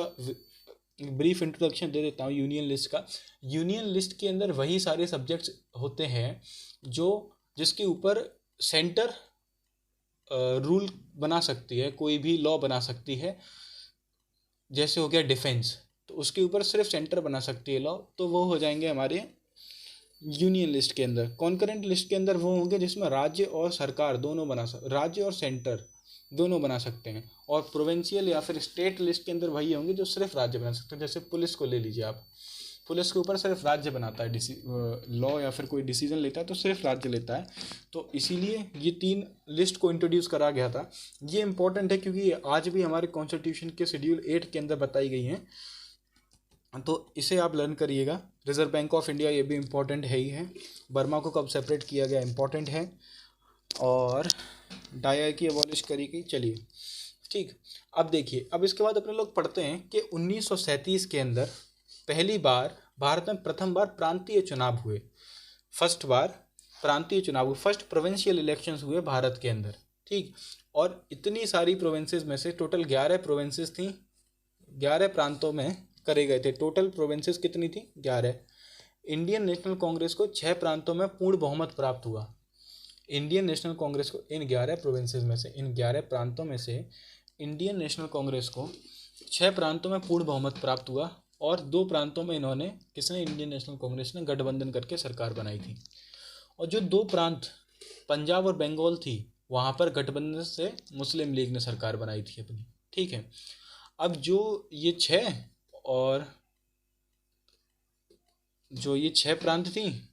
S1: ब्रीफ इंट्रोडक्शन दे देता हूँ यूनियन लिस्ट का। यूनियन लिस्ट के अंदर वही सारे सब्जेक्ट्स होते हैं जिसके ऊपर सेंटर रूल बना सकती है, कोई भी लॉ बना सकती है। जैसे हो गया डिफेंस, तो उसके ऊपर सिर्फ सेंटर बना सकती है लॉ, तो वो हो जाएंगे हमारे यूनियन लिस्ट के अंदर। कॉन्करेंट लिस्ट के अंदर वो होंगे जिसमें राज्य और सरकार दोनों राज्य और सेंटर दोनों बना सकते हैं। और प्रोविंशियल या फिर स्टेट लिस्ट के अंदर वही होंगे जो सिर्फ राज्य बना सकते हैं। जैसे पुलिस को ले लीजिए आप, पुलिस के ऊपर सिर्फ राज्य बनाता है लॉ, या फिर कोई डिसीजन लेता है तो सिर्फ राज्य लेता है। तो इसीलिए ये 3 लिस्ट को इंट्रोड्यूस करा गया था। ये इंपॉर्टेंट है क्योंकि आज भी हमारे कॉन्स्टिट्यूशन के शेड्यूल 8 के अंदर बताई गई हैं, तो इसे आप लर्न करिएगा। रिजर्व बैंक ऑफ इंडिया, ये भी इम्पोर्टेंट है ही है। बर्मा को कब सेपरेट किया गया, इम्पोर्टेंट है। और डायर की अबॉलिश करी गई, चलिए ठीक। अब देखिए, अब इसके बाद अपने लोग पढ़ते हैं कि 1937 के अंदर पहली बार भारत में प्रथम बार प्रांतीय चुनाव हुए। फर्स्ट प्रोविंशियल इलेक्शंस हुए भारत के अंदर, ठीक। और इतनी सारी प्रोविंसेस में से टोटल 11 प्रोविंसेस थी, 11 प्रांतों में करे गए थे। टोटल प्रोविंसेस कितनी थी? 11। इंडियन नेशनल कांग्रेस को 6 प्रांतों में पूर्ण बहुमत प्राप्त हुआ। इंडियन नेशनल कांग्रेस को इन 11 प्रोविंसेस में से, इन 11 प्रांतों में से इंडियन नेशनल कांग्रेस को 6 प्रांतों में पूर्ण बहुमत प्राप्त हुआ, और 2 प्रांतों में किसने, इंडियन नेशनल कांग्रेस ने गठबंधन करके सरकार बनाई थी। और जो 2 प्रांत पंजाब और बंगाल थी, वहाँ पर गठबंधन से मुस्लिम लीग ने सरकार बनाई थी अपनी। ठीक है, अब जो ये 6 प्रांत थी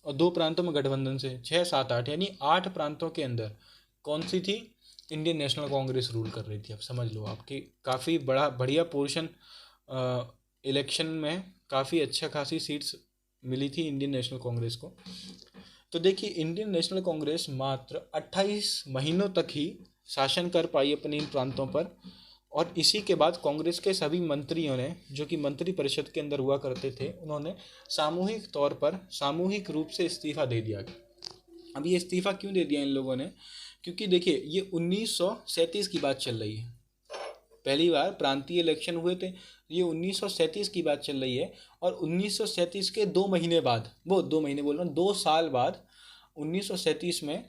S1: और 2 प्रांतों में गठबंधन से 6 7 8 यानी 8 प्रांतों के अंदर कौन सी थी? इंडियन नेशनल कांग्रेस रूल कर रही थी। अब समझ लो आपकी काफ़ी बढ़िया पोर्शन इलेक्शन में काफ़ी अच्छा खासी सीट्स मिली थी इंडियन नेशनल कांग्रेस को। तो देखिए, इंडियन नेशनल कांग्रेस मात्र 28 महीनों तक ही शासन कर पाई अपने इन प्रांतों पर, और इसी के बाद कांग्रेस के सभी मंत्रियों ने, जो कि मंत्री परिषद के अंदर हुआ करते थे, उन्होंने सामूहिक तौर पर सामूहिक रूप से इस्तीफा दे दिया। अब ये इस्तीफा क्यों दे दिया इन लोगों ने? क्योंकि देखिए, ये 1937 की बात चल रही है, पहली बार प्रांतीय इलेक्शन हुए थे, ये 1937 की बात चल रही है। और 1937 के 2 महीने बाद, वो 2 महीने बोल रहा हूँ, 2 साल बाद 1937 में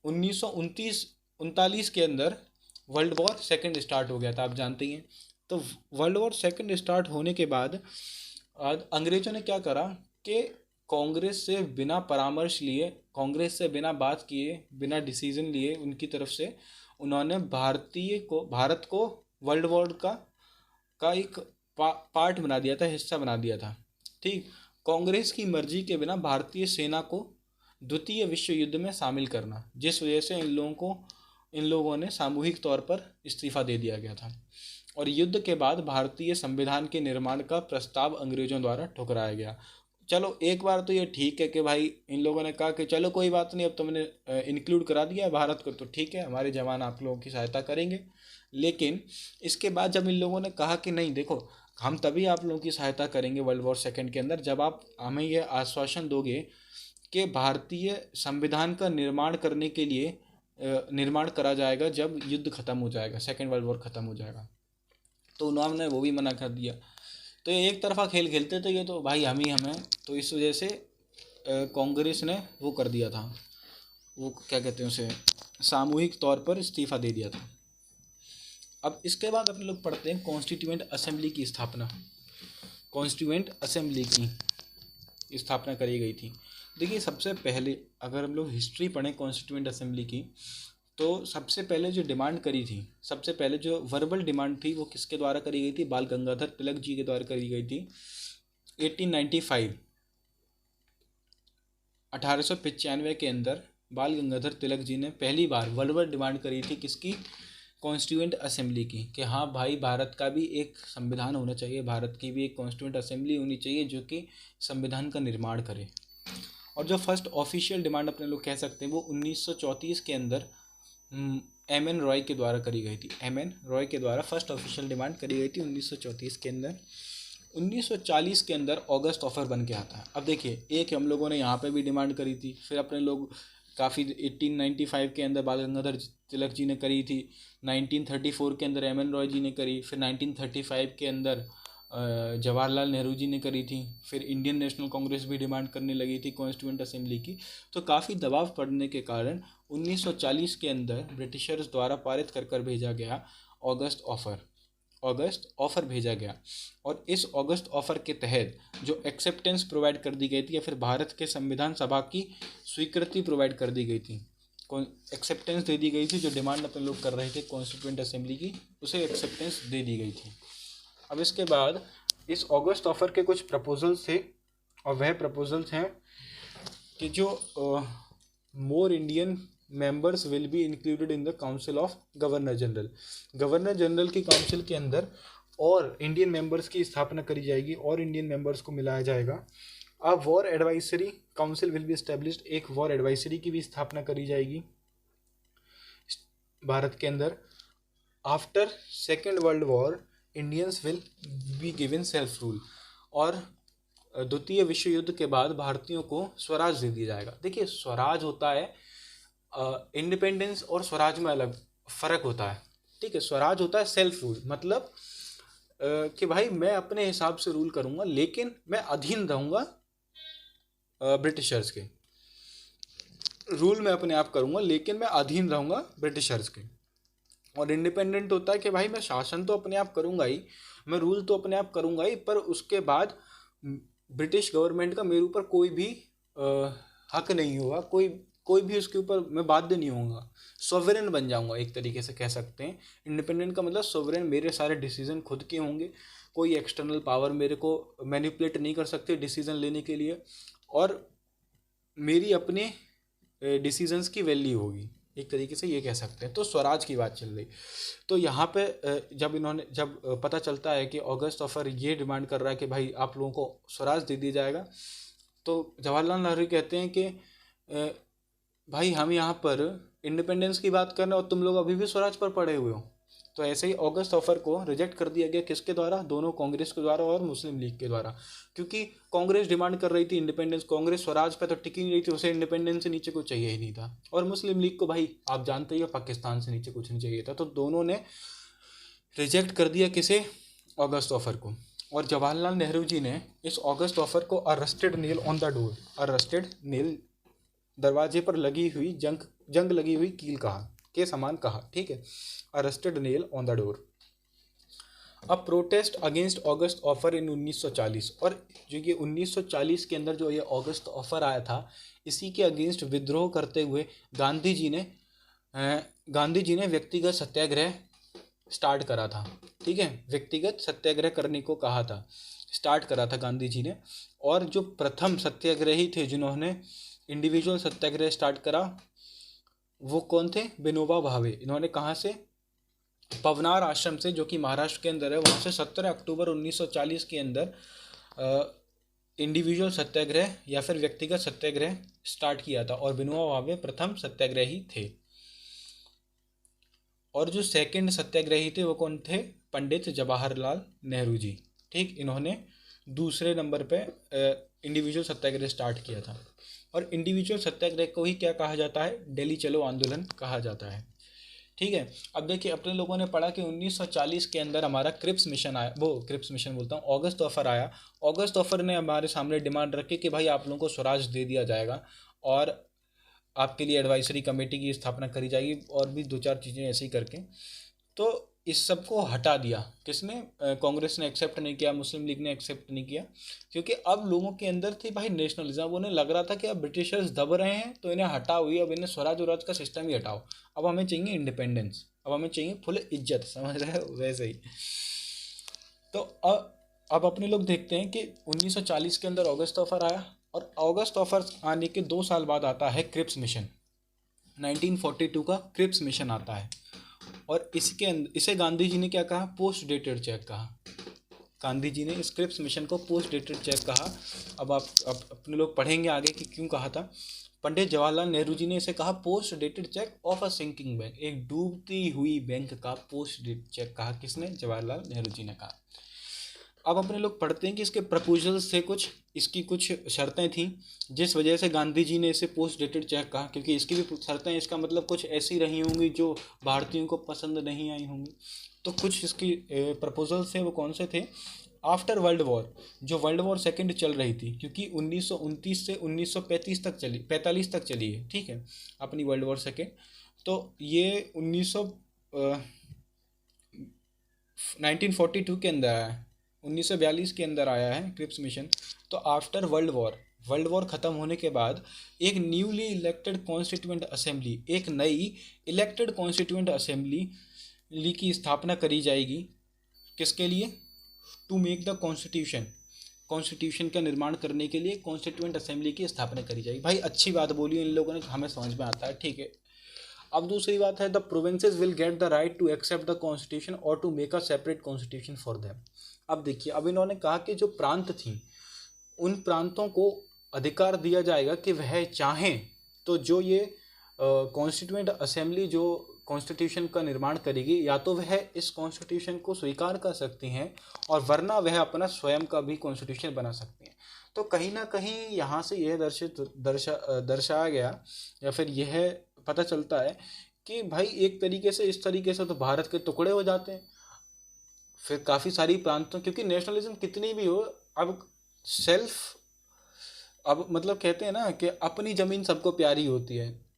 S1: 1939 के अंदर वर्ल्ड वॉर सेकंड स्टार्ट हो गया था, आप जानते ही हैं। तो वर्ल्ड वॉर सेकंड स्टार्ट होने के बाद अंग्रेजों ने क्या करा कि कांग्रेस से बिना परामर्श लिए, कांग्रेस से बिना बात किए, बिना डिसीजन लिए उनकी तरफ से, उन्होंने भारत को वर्ल्ड वॉर का एक पार्ट बना दिया था, हिस्सा बना दिया था। ठीक, कांग्रेस की मर्जी के बिना भारतीय सेना को द्वितीय विश्व युद्ध में शामिल करना, जिस वजह से इन लोगों ने सामूहिक तौर पर इस्तीफा दे दिया गया था। और युद्ध के बाद भारतीय संविधान के निर्माण का प्रस्ताव अंग्रेजों द्वारा ठुकराया गया। चलो एक बार तो ये ठीक है कि भाई इन लोगों ने कहा कि चलो कोई बात नहीं, अब तुमने इंक्लूड करा दिया है भारत को, तो ठीक है, हमारे जवान आप लोगों की सहायता करेंगे। लेकिन इसके बाद जब इन लोगों ने कहा कि नहीं देखो, हम तभी आप लोगों की सहायता करेंगे वर्ल्ड वॉर सेकंड के अंदर जब आप हमें यह आश्वासन दोगे कि भारतीय संविधान का निर्माण करने के लिए निर्माण करा जाएगा जब युद्ध खत्म हो जाएगा, सेकेंड वर्ल्ड वॉर खत्म हो जाएगा। तो उन्होंने वो भी मना कर दिया। तो ये एक तरफा खेल खेलते थे ये, तो भाई हम ही हमें, तो इस वजह से कांग्रेस ने वो कर दिया था, वो क्या कहते हैं उसे, सामूहिक तौर पर इस्तीफा दे दिया था। अब इसके बाद अपने लोग पढ़ते हैं कॉन्स्टिट्यूएंट असेंबली की स्थापना। कॉन्स्टिट्यूएंट असेंबली की स्थापना करी गई थी। देखिए, सबसे पहले अगर हम लोग हिस्ट्री पढ़ें कॉन्स्टिट्यूएंट असेंबली की, तो सबसे पहले जो डिमांड करी थी, सबसे पहले जो वर्बल डिमांड थी, वो किसके द्वारा करी गई थी? बाल गंगाधर तिलक जी के द्वारा करी गई थी। 1895 के अंदर बाल गंगाधर तिलक जी ने पहली बार वर्बल डिमांड करी थी, किसकी? कॉन्स्टिट्यूएंट असेंबली की, कि हाँ भाई, भारत का भी एक संविधान होना चाहिए, भारत की भी एक कॉन्स्टिट्यूएंट असेंबली होनी चाहिए जो कि संविधान का निर्माण करे। और जो फर्स्ट ऑफिशियल डिमांड अपने लोग कह सकते हैं, वो 1934 के अंदर एम.एन. रॉय के द्वारा करी गई थी। एम.एन. रॉय के द्वारा फर्स्ट ऑफिशियल डिमांड करी गई थी 1934 के अंदर। 1940 के अंदर ऑगस्ट ऑफर बन के आता है। अब देखिए, एक हम लोगों ने यहाँ पे भी डिमांड करी थी, फिर अपने लोग काफ़ी 1895 के अंदर बाल गंगाधर तिलक जी ने करी थी, 1934 के अंदर एम.एन. रॉय जी ने करी, फिर 1935 के अंदर जवाहरलाल नेहरू जी ने करी थी, फिर इंडियन नेशनल कांग्रेस भी डिमांड करने लगी थी कॉन्स्टिट्यूएंट असेंबली की। तो काफ़ी दबाव पड़ने के कारण 1940 के अंदर ब्रिटिशर्स द्वारा पारित कर भेजा गया ऑगस्ट ऑफर भेजा गया। और इस ऑगस्ट ऑफर के तहत जो एक्सेप्टेंस प्रोवाइड कर दी गई थी, या फिर भारत के संविधान सभा की स्वीकृति प्रोवाइड कर दी गई थी, एक्सेप्टेंस दे दी गई थी। जो डिमांड अपने लोग कर रहे थे कॉन्स्टिट्यूएंट असेंबली की, उसे एक्सेप्टेंस दे दी गई थी। अब इसके बाद इस ऑगस्ट ऑफर के कुछ प्रपोजल्स थे, और वह प्रपोजल्स हैं कि जो मोर Indian members will be included in the council of governor general. Governor general की काउंसिल के अंदर और इंडियन मेंबर्स की स्थापना करी जाएगी, और इंडियन मेंबर्स को मिलाया जाएगा। अब war advisory council will be established, एक वॉर एडवाइजरी की भी स्थापना करी जाएगी भारत के अंदर। After second world war Indians will be given self rule, और द्वितीय विश्व युद्ध के बाद भारतीयों को स्वराज दे दिया जाएगा। देखिए, स्वराज होता है, इंडिपेंडेंस और स्वराज में अलग फ़र्क होता है। ठीक है, स्वराज होता है सेल्फ रूल, मतलब कि भाई मैं अपने हिसाब से रूल करूँगा, लेकिन मैं अधीन रहूँगा ब्रिटिशर्स के। रूल मैं अपने आप करूँगा, लेकिन मैं अधीन रहूँगा ब्रिटिशर्स के। और इंडिपेंडेंट होता है कि भाई मैं शासन तो अपने आप करूँगा ही, मैं रूल तो अपने आप करूँगा ही, पर उसके बाद ब्रिटिश गवर्नमेंट का मेरे ऊपर कोई भी हक नहीं होगा, कोई भी उसके ऊपर मैं बाध्य नहीं होऊंगा, सोवरेन बन जाऊंगा, एक तरीके से कह सकते हैं। इंडिपेंडेंट का मतलब सोवरेन, मेरे सारे डिसीजन खुद के होंगे, कोई एक्सटर्नल पावर मेरे को मैनिपुलेट नहीं कर सकते डिसीजन लेने के लिए, और मेरी अपने डिसीजंस की वैल्यू होगी, एक तरीके से ये कह सकते हैं। तो स्वराज की बात चल रही। तो यहाँ पे जब पता चलता है कि ऑगस्ट ऑफर ये डिमांड कर रहा है कि भाई आप लोगों को स्वराज दे दिया जाएगा, तो जवाहरलाल नेहरू कहते हैं कि भाई हम यहाँ पर इंडिपेंडेंस की बात कर रहे हैं और तुम लोग अभी भी स्वराज पर पड़े हुए हो। तो ऐसे ही अगस्त ऑफर को रिजेक्ट कर दिया गया, किसके द्वारा? दोनों, कांग्रेस के द्वारा और मुस्लिम लीग के द्वारा। क्योंकि कांग्रेस डिमांड कर रही थी इंडिपेंडेंस, कांग्रेस स्वराज पे तो टिकी नहीं रही थी, उसे इंडिपेंडेंस से नीचे कुछ चाहिए ही नहीं था। और मुस्लिम लीग को भाई आप जानते ही हो, पाकिस्तान से नीचे कुछ नहीं चाहिए था। तो दोनों ने रिजेक्ट कर दिया किसे? अगस्त ऑफर को। और जवाहरलाल नेहरू जी ने इस अगस्त ऑफर को arrested nail on the door, arrested nail, दरवाजे पर लगी हुई जंग लगी हुई कील कहा, के समान कहा, ठीक है, arrested nail on the door. अब protest against August offer in 1940, और जो ये 1940 के अंदर जो ये ऑगस्ट ऑफर आया था, इसी के अगेंस्ट विद्रोह करते हुए गांधी जी ने व्यक्तिगत सत्याग्रह स्टार्ट करा था, ठीक है, व्यक्तिगत सत्याग्रह करने को कहा था, स्टार्ट करा था गांधी जी ने। और जो प्रथम सत्याग्रही थे जिन्होंने इंडिविजुअल सत्याग्रह स्टार्ट करा, वो कौन थे? विनोबा भावे। इन्होंने कहाँ से? पवनार आश्रम से, जो कि महाराष्ट्र के अंदर है, वहाँ से 17 अक्टूबर 1940 के अंदर इंडिविजुअल सत्याग्रह या फिर व्यक्तिगत सत्याग्रह स्टार्ट किया था, और विनोबा भावे प्रथम सत्याग्रही थे। और जो सेकंड सत्याग्रही थे वो कौन थे? पंडित जवाहरलाल नेहरू जी, ठीक, इन्होंने दूसरे नंबर पे इंडिविजुअल सत्याग्रह स्टार्ट किया था। और इंडिविजुअल सत्याग्रह को ही क्या कहा जाता है? दिल्ली चलो आंदोलन कहा जाता है, ठीक है। अब देखिए, अपने लोगों ने पढ़ा कि 1940 के अंदर हमारा क्रिप्स मिशन आया, वो क्रिप्स मिशन बोलता हूँ, ऑगस्ट ऑफर आया। ऑगस्ट ऑफर ने हमारे सामने डिमांड रखी कि भाई आप लोगों को स्वराज दे दिया जाएगा, और आपके लिए एडवाइजरी कमेटी की स्थापना करी जाएगी, और भी दो चार चीज़ें ऐसे ही करके। तो इस सब को हटा दिया किसने? कांग्रेस ने एक्सेप्ट नहीं किया, मुस्लिम लीग ने एक्सेप्ट नहीं किया, क्योंकि अब लोगों के अंदर थी भाई नेशनलिज्म। अब उन्हें लग रहा था कि अब ब्रिटिशर्स दब रहे हैं, तो इन्हें हटाओ, हुई अब इन्हें स्वराज वराज का सिस्टम ही हटाओ, अब हमें चाहिए इंडिपेंडेंस, अब हमें चाहिए फुल इज्जत, समझ रहे हो? वैसे ही। तो अब अपने लोग देखते हैं कि 1940 के अंदर ऑगस्ट ऑफर आया, और ऑगस्ट ऑफर आने के 2 साल बाद आता है क्रिप्स मिशन, 1942 का क्रिप्स मिशन आता है। और इसके अंदर इसे गांधी जी ने क्या कहा? पोस्ट डेटेड चेक कहा। गांधी जी ने इस क्रिप्स मिशन को पोस्ट डेटेड चेक कहा। अब अपने लोग पढ़ेंगे आगे कि क्यों कहा था। पंडित जवाहरलाल नेहरू जी ने इसे कहा post dated cheque of a sinking bank, एक डूबती हुई बैंक का पोस्ट डेटेड चेक कहा। किसने? जवाहरलाल नेहरू जी ने कहा। अब अपने लोग पढ़ते हैं कि इसके प्रपोजल्स थे कुछ, इसकी कुछ शर्तें थीं, जिस वजह से गांधी जी ने इसे पोस्ट डेटेड चेक कहा, क्योंकि इसकी भी शर्तें, इसका मतलब कुछ ऐसी रही होंगी जो भारतीयों को पसंद नहीं आई होंगी। तो कुछ इसकी प्रपोजल्स थे, वो कौन से थे? आफ्टर वर्ल्ड वॉर, जो वर्ल्ड वॉर सेकेंड चल रही थी, क्योंकि 1929 से 1935 तक चली, 45 तक चली है, ठीक है, अपनी वर्ल्ड वॉर सेकेंड। तो ये 1942 के अंदर आया है, 1942 के अंदर आया है क्रिप्स मिशन। तो आफ्टर वर्ल्ड वॉर ख़त्म होने के बाद एक न्यूली इलेक्टेड कॉन्स्टिट्यूएंट असेंबली, एक नई इलेक्टेड कॉन्स्टिट्यूएंट असेंबली की स्थापना करी जाएगी। किसके लिए? टू मेक द कॉन्स्टिट्यूशन का निर्माण करने के लिए कॉन्स्टिट्यूएंट असेंबली की स्थापना करी जाएगी। भाई अच्छी बात बोली इन लोगों ने, हमें समझ में आता है, ठीक है। अब दूसरी बात है, the provinces will get the right to accept the constitution और to make a separate constitution for them. अब देखिए, अब इन्होंने कहा कि जो प्रांत थी, उन प्रांतों को अधिकार दिया जाएगा कि वह चाहें तो जो ये कॉन्स्टिट्यूएंट असेंबली जो कॉन्स्टिट्यूशन का निर्माण करेगी, या तो वह इस कॉन्स्टिट्यूशन को स्वीकार कर सकती हैं, और वरना वह अपना स्वयं का भी कॉन्स्टिट्यूशन बना सकती हैं। तो कहीं ना कहीं यहाँ से यह दर्शाया गया, या फिर यह पता चलता है कि भाई एक तरीके से, इस तरीके से तो भारत के टुकड़े हो जाते हैं। फिर काफ़ी सारी प्रांतों, क्योंकि नेशनलिज्म कितनी भी हो, अब अब मतलब कहते हैं ना कि अपनी ज़मीन सबको प्यारी होती है।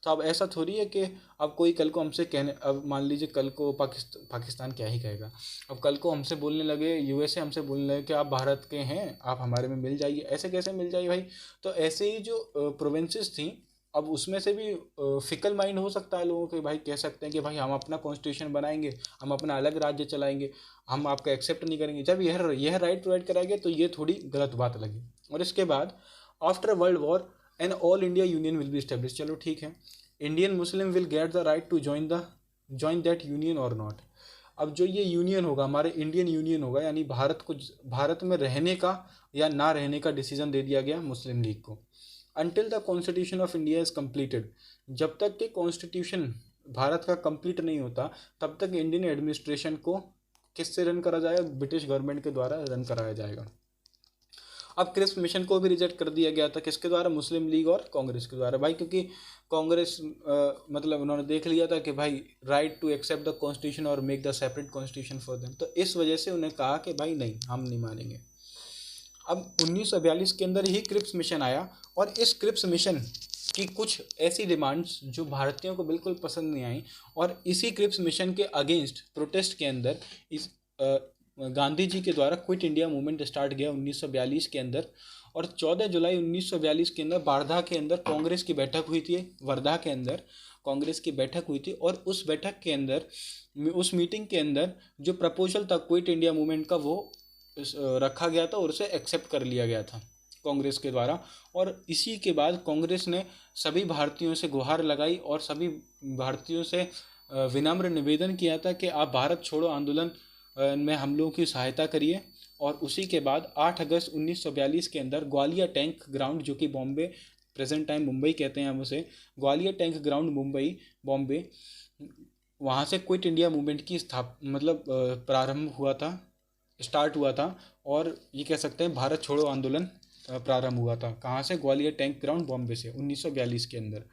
S1: तो अब ऐसा थोड़ी है कि अब कोई कल को हमसे कहने, अब मान लीजिए कल को पाकिस्तान क्या ही कहेगा, अब कल को हमसे बोलने लगे, यूएसए हमसे बोलने लगे कि आप भारत के हैं, आप हमारे में मिल जाइए। ऐसे कैसे मिल जाइए भाई? तो ऐसे ही जो प्रोविंसेस थी, अब उसमें से भी फिकल माइंड हो सकता है लोगों के, भाई कह सकते हैं कि भाई हम अपना कॉन्स्टिट्यूशन बनाएंगे, हम अपना अलग राज्य चलाएंगे, हम आपका एक्सेप्ट नहीं करेंगे। जब यह राइट प्रोवाइड कराया गया तो ये थोड़ी गलत बात लगी। और इसके बाद after world war an all India union will be establish. चलो ठीक है, Indian Muslim will get the right to join that union और नॉट। अब जो ये यूनियन होगा, हमारे इंडियन यूनियन होगा, यानी भारत में रहने का या ना रहने का डिसीजन दे दिया गया मुस्लिम लीग को। Until the constitution of India is completed, जब तक कि कॉन्स्टिट्यूशन भारत का कंप्लीट नहीं होता तब तक इंडियन एडमिनिस्ट्रेशन को किससे रन करा जाएगा? ब्रिटिश गवर्नमेंट के द्वारा रन कराया जाएगा। अब क्रिप्स मिशन को भी रिजेक्ट कर दिया गया था, किसके द्वारा? मुस्लिम लीग और कांग्रेस के द्वारा। भाई क्योंकि कांग्रेस मतलब उन्होंने देख लिया था कि भाई right to accept the constitution और make the separate constitution for them, तो इस वजह से उन्हें कहा कि भाई नहीं, हम नहीं मानेंगे। अब 1942 के अंदर ही क्रिप्स मिशन आया, और इस क्रिप्स मिशन की कुछ ऐसी डिमांड्स जो भारतीयों को बिल्कुल पसंद नहीं आई, और इसी क्रिप्स मिशन के अगेंस्ट प्रोटेस्ट के अंदर इस गांधी जी के द्वारा क्विट इंडिया मूवमेंट स्टार्ट किया 1942 के अंदर। और 14 जुलाई 1942 के अंदर वार्धा के अंदर कांग्रेस की बैठक हुई थी, वर्धा के अंदर कांग्रेस की बैठक हुई थी, और उस बैठक के अंदर, उस मीटिंग के अंदर जो प्रपोजल था क्विट इंडिया मूवमेंट का वो रखा गया था और उसे एक्सेप्ट कर लिया गया था कांग्रेस के द्वारा। और इसी के बाद कांग्रेस ने सभी भारतीयों से गुहार लगाई और सभी भारतीयों से विनम्र निवेदन किया था कि आप भारत छोड़ो आंदोलन में हम लोगों की सहायता करिए। और उसी के बाद 8 अगस्त 1942 के अंदर ग्वालियर टैंक ग्राउंड, जो कि बॉम्बे, प्रेजेंट टाइम मुंबई कहते हैं हम उसे, ग्वालियर टैंक ग्राउंड मुंबई बॉम्बे, वहाँ से क्विट इंडिया मूवमेंट की प्रारंभ हुआ था, स्टार्ट हुआ था। और ये कह सकते हैं भारत छोड़ो आंदोलन प्रारंभ हुआ था। कहाँ से? ग्वालियर टैंक ग्राउंड बॉम्बे से 1942 के अंदर।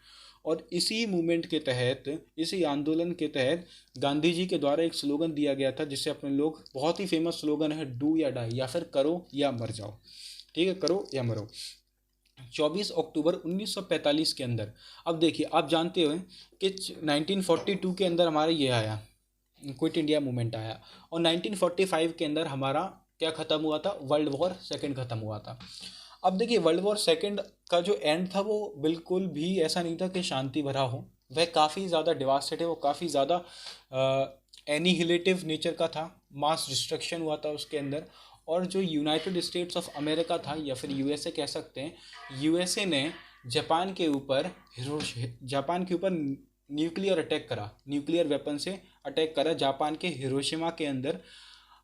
S1: और इसी मूवमेंट के तहत, इसी आंदोलन के तहत गांधी जी के द्वारा एक स्लोगन दिया गया था, जिससे अपने लोग, बहुत ही फेमस स्लोगन है, डू या डाई, या फिर करो या मर जाओ। ठीक है, करो या मरो। 24 अक्टूबर 1945 के अंदर, अब देखिए आप जानते हो कि 1942 के अंदर हमारा ये आया, क्विट इंडिया मूवमेंट आया, और 1945 के अंदर हमारा क्या ख़त्म हुआ था? वर्ल्ड वॉर सेकेंड ख़त्म हुआ था। अब देखिए वर्ल्ड वॉर सेकेंड का जो एंड था वो बिल्कुल भी ऐसा नहीं था कि शांति भरा हो, वह काफ़ी ज़्यादा डिवास्टेटिव, वो काफ़ी ज़्यादा एनिहिलेटिव नेचर का था। मास डिस्ट्रक्शन हुआ था उसके अंदर। और जो यूनाइटेड स्टेट्स ऑफ अमेरिका था, या फिर यूएसए कह सकते हैं, यूएसए ने जापान के ऊपर न्यूक्लियर अटैक करा, न्यूक्लियर वेपन से अटैक करा जापान के हिरोशिमा के अंदर।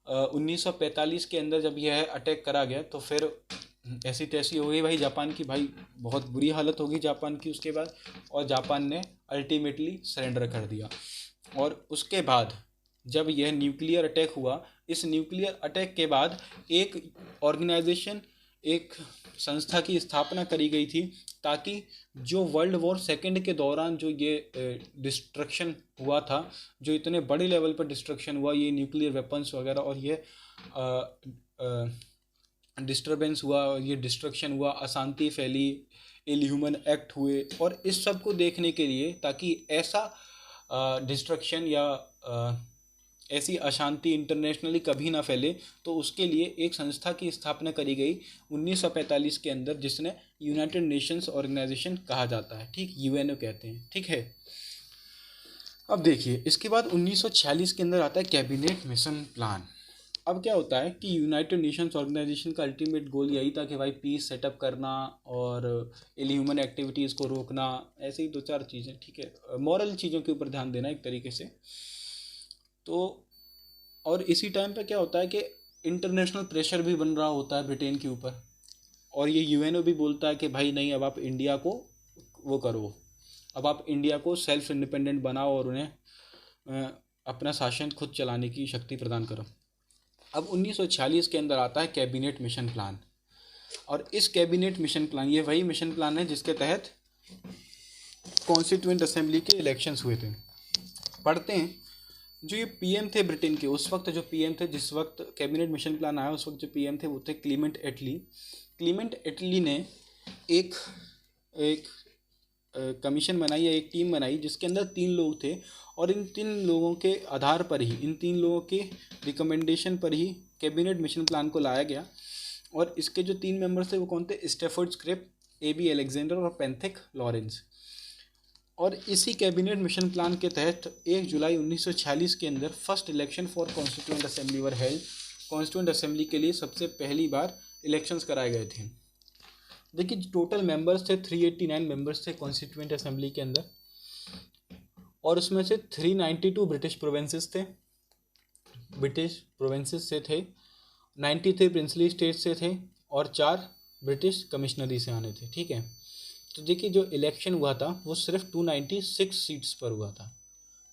S1: 1945 के अंदर जब यह अटैक करा गया तो फिर ऐसी तैसी हो गई भाई जापान की, भाई बहुत बुरी हालत होगी जापान की उसके बाद, और जापान ने अल्टीमेटली सरेंडर कर दिया। और उसके बाद जब यह न्यूक्लियर अटैक हुआ, इस न्यूक्लियर अटैक के बाद एक ऑर्गेनाइजेशन, एक संस्था की स्थापना करी गई थी, ताकि जो वर्ल्ड वॉर सेकेंड के दौरान जो ये डिस्ट्रक्शन हुआ था, जो इतने बड़े लेवल पर डिस्ट्रक्शन हुआ, ये न्यूक्लियर वेपन्स वगैरह, और ये डिस्टर्बेंस हुआ, ये डिस्ट्रक्शन हुआ, अशांति फैली, इनह्यूमन एक्ट हुए, और इस सब को देखने के लिए, ताकि ऐसा डिस्ट्रक्शन या ऐसी अशांति इंटरनेशनली कभी ना फैले, तो उसके लिए एक संस्था की स्थापना करी गई 1945 के अंदर, जिसने यूनाइटेड नेशंस ऑर्गेनाइजेशन कहा जाता है। ठीक, यूएनओ कहते हैं। ठीक है, अब देखिए इसके बाद 1946 के अंदर आता है कैबिनेट मिशन प्लान। अब क्या होता है कि यूनाइटेड नेशंस ऑर्गेनाइजेशन का अल्टीमेट गोल यही था कि भाई पीस सेटअप करना और इनह्यूमन एक्टिविटीज़ को रोकना, ऐसे ही 2-4 चीज़ें। ठीक है, मॉरल चीज़ों के ऊपर ध्यान देना एक तरीके से। तो और इसी टाइम पे क्या होता है कि इंटरनेशनल प्रेशर भी बन रहा होता है ब्रिटेन के ऊपर, और ये यूएनओ भी बोलता है कि भाई नहीं, अब आप इंडिया को वो करो, अब आप इंडिया को सेल्फ इंडिपेंडेंट बनाओ और उन्हें अपना शासन खुद चलाने की शक्ति प्रदान करो। अब 1946 के अंदर आता है कैबिनेट मिशन प्लान, और इस कैबिनेट मिशन प्लान, ये वही मिशन प्लान है जिसके तहत कॉन्स्टिट्यूएंट असेंबली के इलेक्शंस हुए थे। पढ़ते हैं, जो ये पीएम थे ब्रिटेन के उस वक्त, जो पीएम थे जिस वक्त कैबिनेट मिशन प्लान आया, उस वक्त जो पीएम थे वो थे क्लीमेंट एटली। क्लीमेंट एटली ने एक कमीशन बनाई या एक टीम बनाई जिसके अंदर 3 लोग थे, और इन 3 लोगों के आधार पर ही, इन 3 लोगों के रिकमेंडेशन पर ही कैबिनेट मिशन प्लान को लाया गया। और इसके जो 3 मेंबर्स थे वो कौन थे? स्टैफोर्ड क्रिप्स, AB अलेक्जेंडर और पेंथिक लॉरेंस। और इसी कैबिनेट मिशन प्लान के तहत 1 जुलाई 1946 के अंदर first election for constituent assembly were held. Constituent assembly के लिए सबसे पहली बार इलेक्शंस कराए गए थे। देखिए टोटल मेंबर्स थे 389 मेंबर्स थे कॉन्स्टिट्यूएंट असेंबली के अंदर, और उसमें से 392 ब्रिटिश प्रोविंसेस थे, ब्रिटिश प्रोविंसेस से थे, 93 प्रिंसली स्टेट से थे और 4 ब्रिटिश कमिश्नरी से आने थे। ठीक है, तो देखिए जो इलेक्शन हुआ था वो सिर्फ 296 सीट्स पर हुआ था,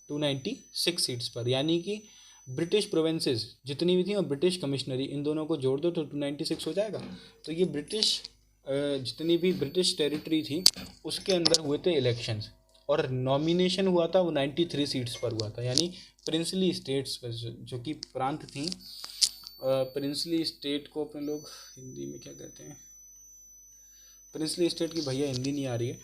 S1: 296 सीट्स पर, यानी कि ब्रिटिश प्रोविंसेस जितनी भी थी और ब्रिटिश कमिश्नरी, इन दोनों को जोड़ दो तो 296 हो जाएगा। तो ये ब्रिटिश जितनी भी ब्रिटिश टेरिटरी थी उसके अंदर हुए थे इलेक्शंस, और नॉमिनेशन हुआ था वो 93 सीट्स पर हुआ था, यानी प्रिंसली स्टेट्स पर जो कि प्रांत थी। प्रिंसली स्टेट को अपने लोग हिंदी में क्या कहते हैं, प्रिंसली स्टेट की भैया हिंदी नहीं आ रही है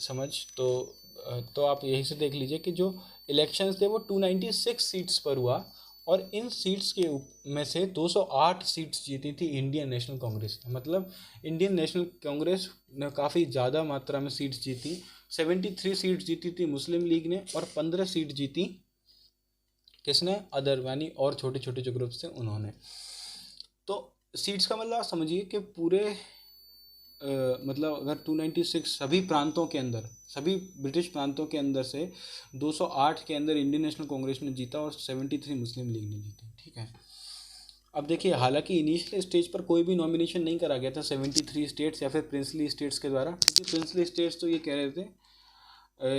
S1: समझ, तो आप यहीं से देख लीजिए कि जो इलेक्शंस थे वो 296 सीट्स पर हुआ, और इन सीट्स के में से 208 सीट्स जीती थी इंडियन नेशनल कांग्रेस ने। मतलब इंडियन नेशनल कांग्रेस ने काफ़ी ज़्यादा मात्रा में सीट्स जीती। 73 सीट्स जीती थी मुस्लिम लीग ने, और 15 सीट जीती किसने, अदर, यानी और छोटे छोटे जो ग्रुप्स थे उन्होंने। तो सीट्स का मतलब समझिए कि पूरे मतलब अगर 296 सभी प्रांतों के अंदर, सभी ब्रिटिश प्रांतों के अंदर से 208 के अंदर इंडियन नेशनल कांग्रेस ने जीता और 73 मुस्लिम लीग ने जीती। ठीक है, अब देखिए हालांकि इनिशियल स्टेज पर कोई भी नॉमिनेशन नहीं करा गया था 73 स्टेट्स या फिर प्रिंसली स्टेट्स के द्वारा, क्योंकि प्रिंसली स्टेट्स तो ये कह रहे थे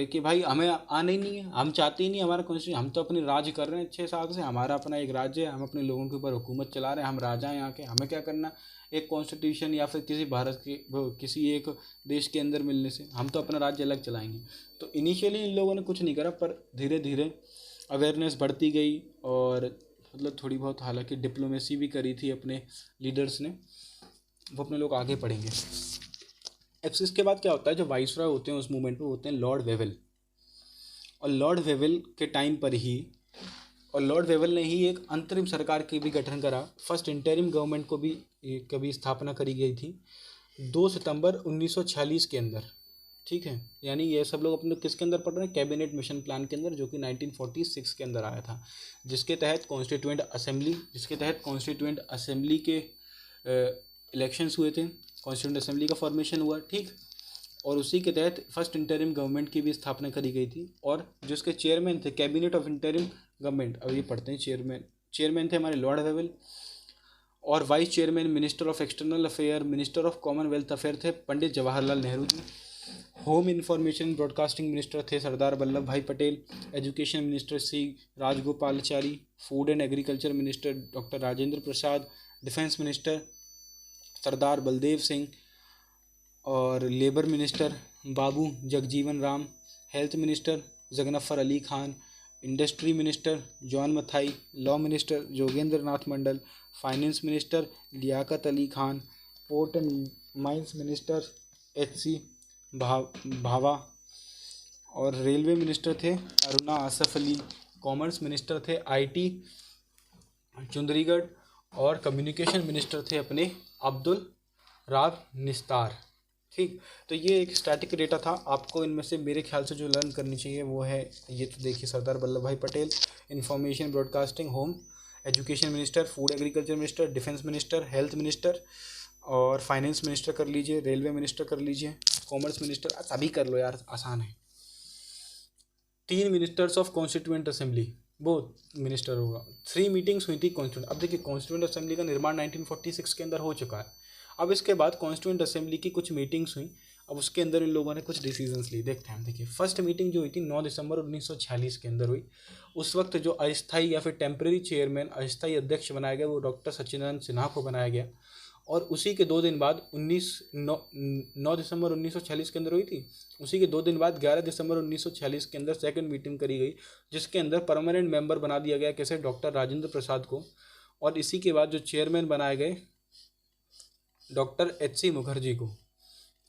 S1: कि भाई हमें आना ही नहीं है, हम चाहते ही नहीं हमारा कॉन्स्टिट्यूशन, हम तो अपनी राज्य कर रहे हैं 6 साल से, हमारा अपना एक राज्य है, हम अपने लोगों के ऊपर हुकूमत चला रहे हैं, हम राजा हैं यहाँ के, हमें क्या करना एक कॉन्स्टिट्यूशन या फिर किसी भारत के किसी एक देश के अंदर मिलने से, हम तो अपना राज्य अलग चलाएंगे। तो इनिशियली इन लोगों ने कुछ नहीं करा, पर धीरे धीरे अवेयरनेस बढ़ती गई, और मतलब थोड़ी बहुत हालांकि डिप्लोमेसी भी करी थी अपने लीडर्स ने, वो अपने लोग आगे पढ़ेंगे। अब इसके बाद क्या होता है, जो वाइसरॉय होते हैं उस मूवमेंट में होते हैं लॉर्ड वेवल, और लॉर्ड वेवल के टाइम पर ही, और लॉर्ड वेवल ने ही एक अंतरिम सरकार की भी गठन करा, फर्स्ट इंटरिम गवर्नमेंट को भी कभी स्थापना करी गई थी 2 सितंबर 1946 के अंदर। ठीक है, यानी ये सब लोग अपने किसके अंदर पढ़ रहे हैं, कैबिनेट मिशन प्लान के अंदर, जो कि 1946 के अंदर आया था, जिसके तहत कॉन्स्टिट्यूएंट असेंबली के इलेक्शंस हुए थे, कॉन्स्टिट्यूएंट असेंबली का फॉर्मेशन हुआ। ठीक, और उसी के तहत फर्स्ट इंटरिम गवर्नमेंट की भी स्थापना करी गई थी, और जो उसके चेयरमैन थे कैबिनेट ऑफ इंटरिम गवर्नमेंट, अब ये पढ़ते हैं चेयरमैन थे हमारे लॉर्ड वेवल, और vice chairman minister of external affair, minister of Commonwealth affair थे Pandit Jawaharlal Nehru ji. Home information broadcasting minister थे Sardar Vallabh Bhai Patel, education minister C Rajagopalachari, food and agriculture minister doctor Rajendra Prasad, defence minister Sardar Baldev Singh, और labour minister Babu Jagjivan Ram, health minister Ghazanfar Ali Khan, industry minister John Mathai, law minister Jogendra Nath Mandal, finance minister Liaquat Ali Khan, port and mines minister HC भावा, और railway minister थे Aruna Asaf Ali, commerce minister थे IT Chundrigarh, और communication minister थे अपने अब्दुल राब निस्तार। ठीक, तो ये एक स्टैटिक डेटा था, आपको इनमें से मेरे ख्याल से जो लर्न करनी चाहिए वो है ये, तो देखिए सरदार Vallabh Bhai Patel, information broadcasting, home, education minister, food agriculture minister, defence minister, health minister, और फाइनेंस मिनिस्टर कर लीजिए, रेलवे मिनिस्टर कर लीजिए, कॉमर्स मिनिस्टर, सभी कर लो यार, आसान है। 3 मिनिस्टर्स ऑफ कॉन्स्टिट्यूएंट असेंबली, वो मिनिस्टर होगा। 3 मीटिंग्स हुई थी कॉन्स्टिट्यूएंट। अब देखिए कॉन्स्टिट्यूएंट असेंबली का निर्माण 1946 के अंदर हो चुका है। अब इसके बाद कॉन्स्टिट्यूएंट असेंबली की कुछ मीटिंग्स हुई, अब उसके अंदर इन लोगों ने कुछ डिसीजंस लिए, देखते हैं। देखिए फर्स्ट मीटिंग जो हुई थी 9 दिसंबर 1946 के अंदर हुई। उस वक्त जो अस्थायी या फिर टेम्प्रेरी चेयरमैन, अस्थायी अध्यक्ष बनाया गया वो डॉक्टर सच्चिदानंद सिन्हा को बनाया गया, और उसी के 2 दिन बाद 9 दिसंबर 1946 के अंदर हुई थी। उसी के 2 दिन बाद 11 दिसंबर 1946 के अंदर सेकंड मीटिंग करी गई, जिसके अंदर परमानेंट मेंबर बना दिया गया कैसे, डॉक्टर राजेंद्र प्रसाद को, और इसी के बाद जो चेयरमैन बनाए गए डॉक्टर HC मुखर्जी को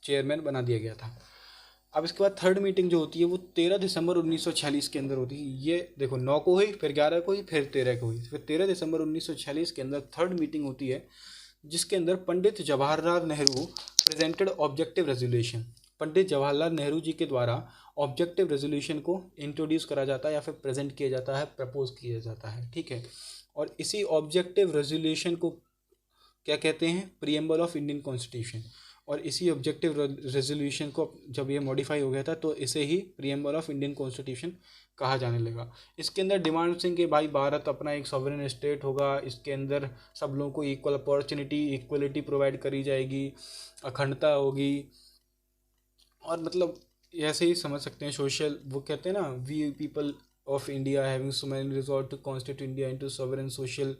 S1: चेयरमैन बना दिया गया था। अब इसके बाद थर्ड मीटिंग जो होती है वो 13 दिसंबर 1946 के अंदर होती है। ये देखो 9 को हुई, फिर 11 को हुई, फिर 13 को हुई, फिर 13 दिसंबर 1946 के अंदर थर्ड मीटिंग होती है, जिसके अंदर Pandit Jawaharlal Nehru presented objective resolution, Pandit Jawaharlal Nehru ji के द्वारा ऑब्जेक्टिव रेजोल्यूशन को इंट्रोड्यूस करा जाता है या फिर प्रेजेंट किया जाता है, प्रपोज किया जाता है, ठीक है। और इसी ऑब्जेक्टिव रेजोल्यूशन को क्या कहते हैं, प्रीएम्बल ऑफ इंडियन कॉन्स्टिट्यूशन। और इसी ऑब्जेक्टिव रेजोल्यूशन को जब ये मॉडिफाई हो गया था तो इसे ही प्रीएम्बल ऑफ इंडियन कॉन्स्टिट्यूशन कहा जाने लगा। इसके अंदर डिमांड थी कि भाई भारत अपना एक सॉवरेन स्टेट होगा, इसके अंदर सब लोगों को इक्वल अपॉर्चुनिटी, इक्वलिटी प्रोवाइड करी जाएगी, अखंडता होगी, और मतलब ऐसे ही समझ सकते हैं सोशल, वो कहते हैं ना, we people of India having so many resort to constitute India into sovereign social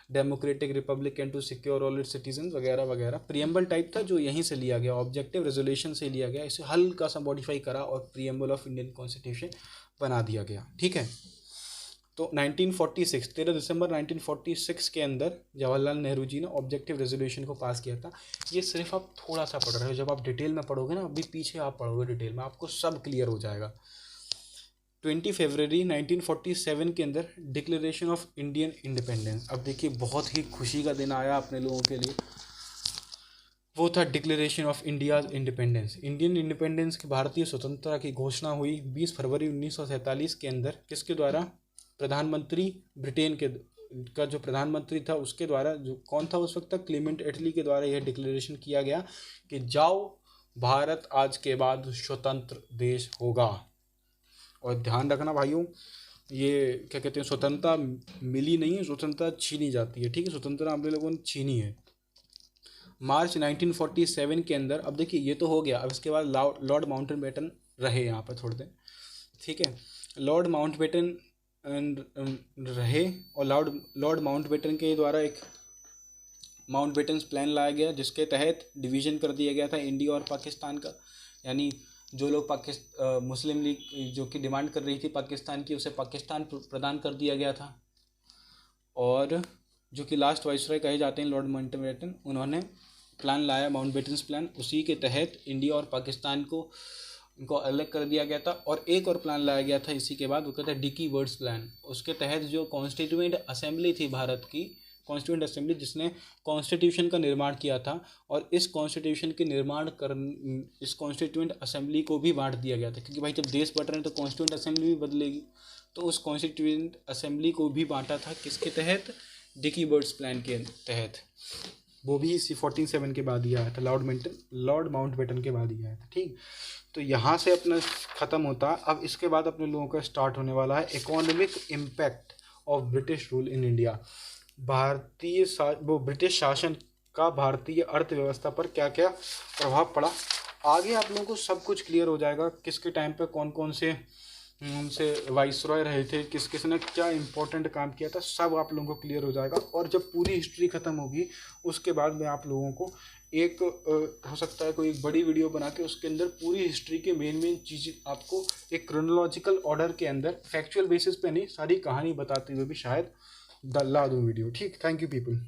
S1: democratic republic and to secure all its citizen वगैरह वगैरह। प्रीएम्बल टाइप था जो यहीं से लिया गया, ऑब्जेक्टिव रेजोल्यूशन से लिया गया, इसे हल्का सा मॉडिफाई करा और प्रीएम्बल ऑफ इंडियन कॉन्स्टिट्यूशन बना दिया गया, ठीक है। तो 1946 13 दिसंबर 1946 के अंदर जवाहरलाल नेहरू जी ने ऑब्जेक्टिव रेजोल्यूशन को पास किया था। ये सिर्फ आप थोड़ा सा पढ़ रहे हो, जब आप डिटेल में पढ़ोगे ना, अभी पीछे आप पढ़ोगे डिटेल में, आपको सब क्लियर हो जाएगा। 20 फरवरी 1947 के अंदर डिक्लेरेशन ऑफ इंडियन इंडिपेंडेंस। अब देखिए बहुत ही खुशी का दिन आया अपने लोगों के लिए, वो था declaration of India independence. Indian independence की, भारतीय स्वतंत्रता की घोषणा हुई 20 फरवरी 1947 के अंदर। किसके द्वारा? प्रधानमंत्री ब्रिटेन के का जो प्रधानमंत्री था उसके द्वारा, जो कौन था उस वक्त तक, क्लीमेंट एटली के द्वारा यह डिक्लेरेशन किया गया कि जाओ भारत आज के बाद स्वतंत्र देश होगा। और ध्यान रखना भाइयों, ये क्या कहते हैं, स्वतंत्रता मिली नहीं, स्वतंत्रता छीनी जाती है, ठीक है, स्वतंत्रता हम लोगों ने छीनी है। मार्च 1947 के अंदर, अब देखिए ये तो हो गया, अब इसके बाद लॉर्ड माउंटबेटन रहे यहाँ पर थोड़े दिन, ठीक है, लॉर्ड माउंटबेटन रहे, और लॉर्ड माउंटबेटन के द्वारा एक माउंटबेटन प्लान लाया गया जिसके तहत डिवीज़न कर दिया गया था इंडिया और पाकिस्तान का। यानी जो लोग मुस्लिम लीग जो कि डिमांड कर रही थी पाकिस्तान की, उसे पाकिस्तान प्रदान कर दिया गया था। और जो कि लास्ट वाइसरॉय कहे जाते हैं लॉर्ड माउंटबेटन, उन्होंने प्लान लाया, माउंटबेटन प्लान, उसी के तहत इंडिया और पाकिस्तान को इनको अलग कर दिया गया था। और एक और प्लान लाया गया था इसी के बाद, वो कहता है डिकी बर्ड्स प्लान। उसके तहत जो कॉन्स्टिट्यूएंट असेंबली थी भारत की, कॉन्स्टिट्यूएंट असेंबली जिसने कॉन्स्टिट्यूशन का निर्माण किया था, और इस कॉन्स्टिट्यूशन के इस कॉन्स्टिट्यूएंट असेंबली को भी बांट दिया गया था, क्योंकि भाई जब देश बट रहे हैं तो कॉन्स्टिट्यूएंट असेंबली भी बदलेगी, तो उस कॉन्स्टिट्यूएंट असेंबली को भी बांटा था। किसके तहत? डिकी बर्ड्स प्लान के तहत। वो भी इसी 47 के बाद ही आया था, लॉर्ड माउंटबेटन के बाद ही आया था, ठीक। तो यहाँ से अपना ख़त्म होता। अब इसके बाद अपने लोगों का स्टार्ट होने वाला है economic impact of British rule in India. British शासन का भारतीय अर्थव्यवस्था पर क्या क्या प्रभाव पड़ा। आगे आप लोगों को सब कुछ क्लियर हो जाएगा, किसके टाइम पे कौन कौन से उनसे वाइसरॉय रहे थे, किस किस ने क्या इंपॉर्टेंट काम किया था, सब आप लोगों को क्लियर हो जाएगा। और जब पूरी हिस्ट्री ख़त्म होगी उसके बाद मैं आप लोगों को एक हो सकता है कोई एक बड़ी वीडियो बना के उसके अंदर पूरी हिस्ट्री के मेन चीज़ें आपको एक क्रोनोलॉजिकल ऑर्डर के अंदर फैक्चुअल बेसिस पे नहीं, सारी कहानी बताते हुए भी शायद ला दूँ वीडियो, ठीक। Thank you people.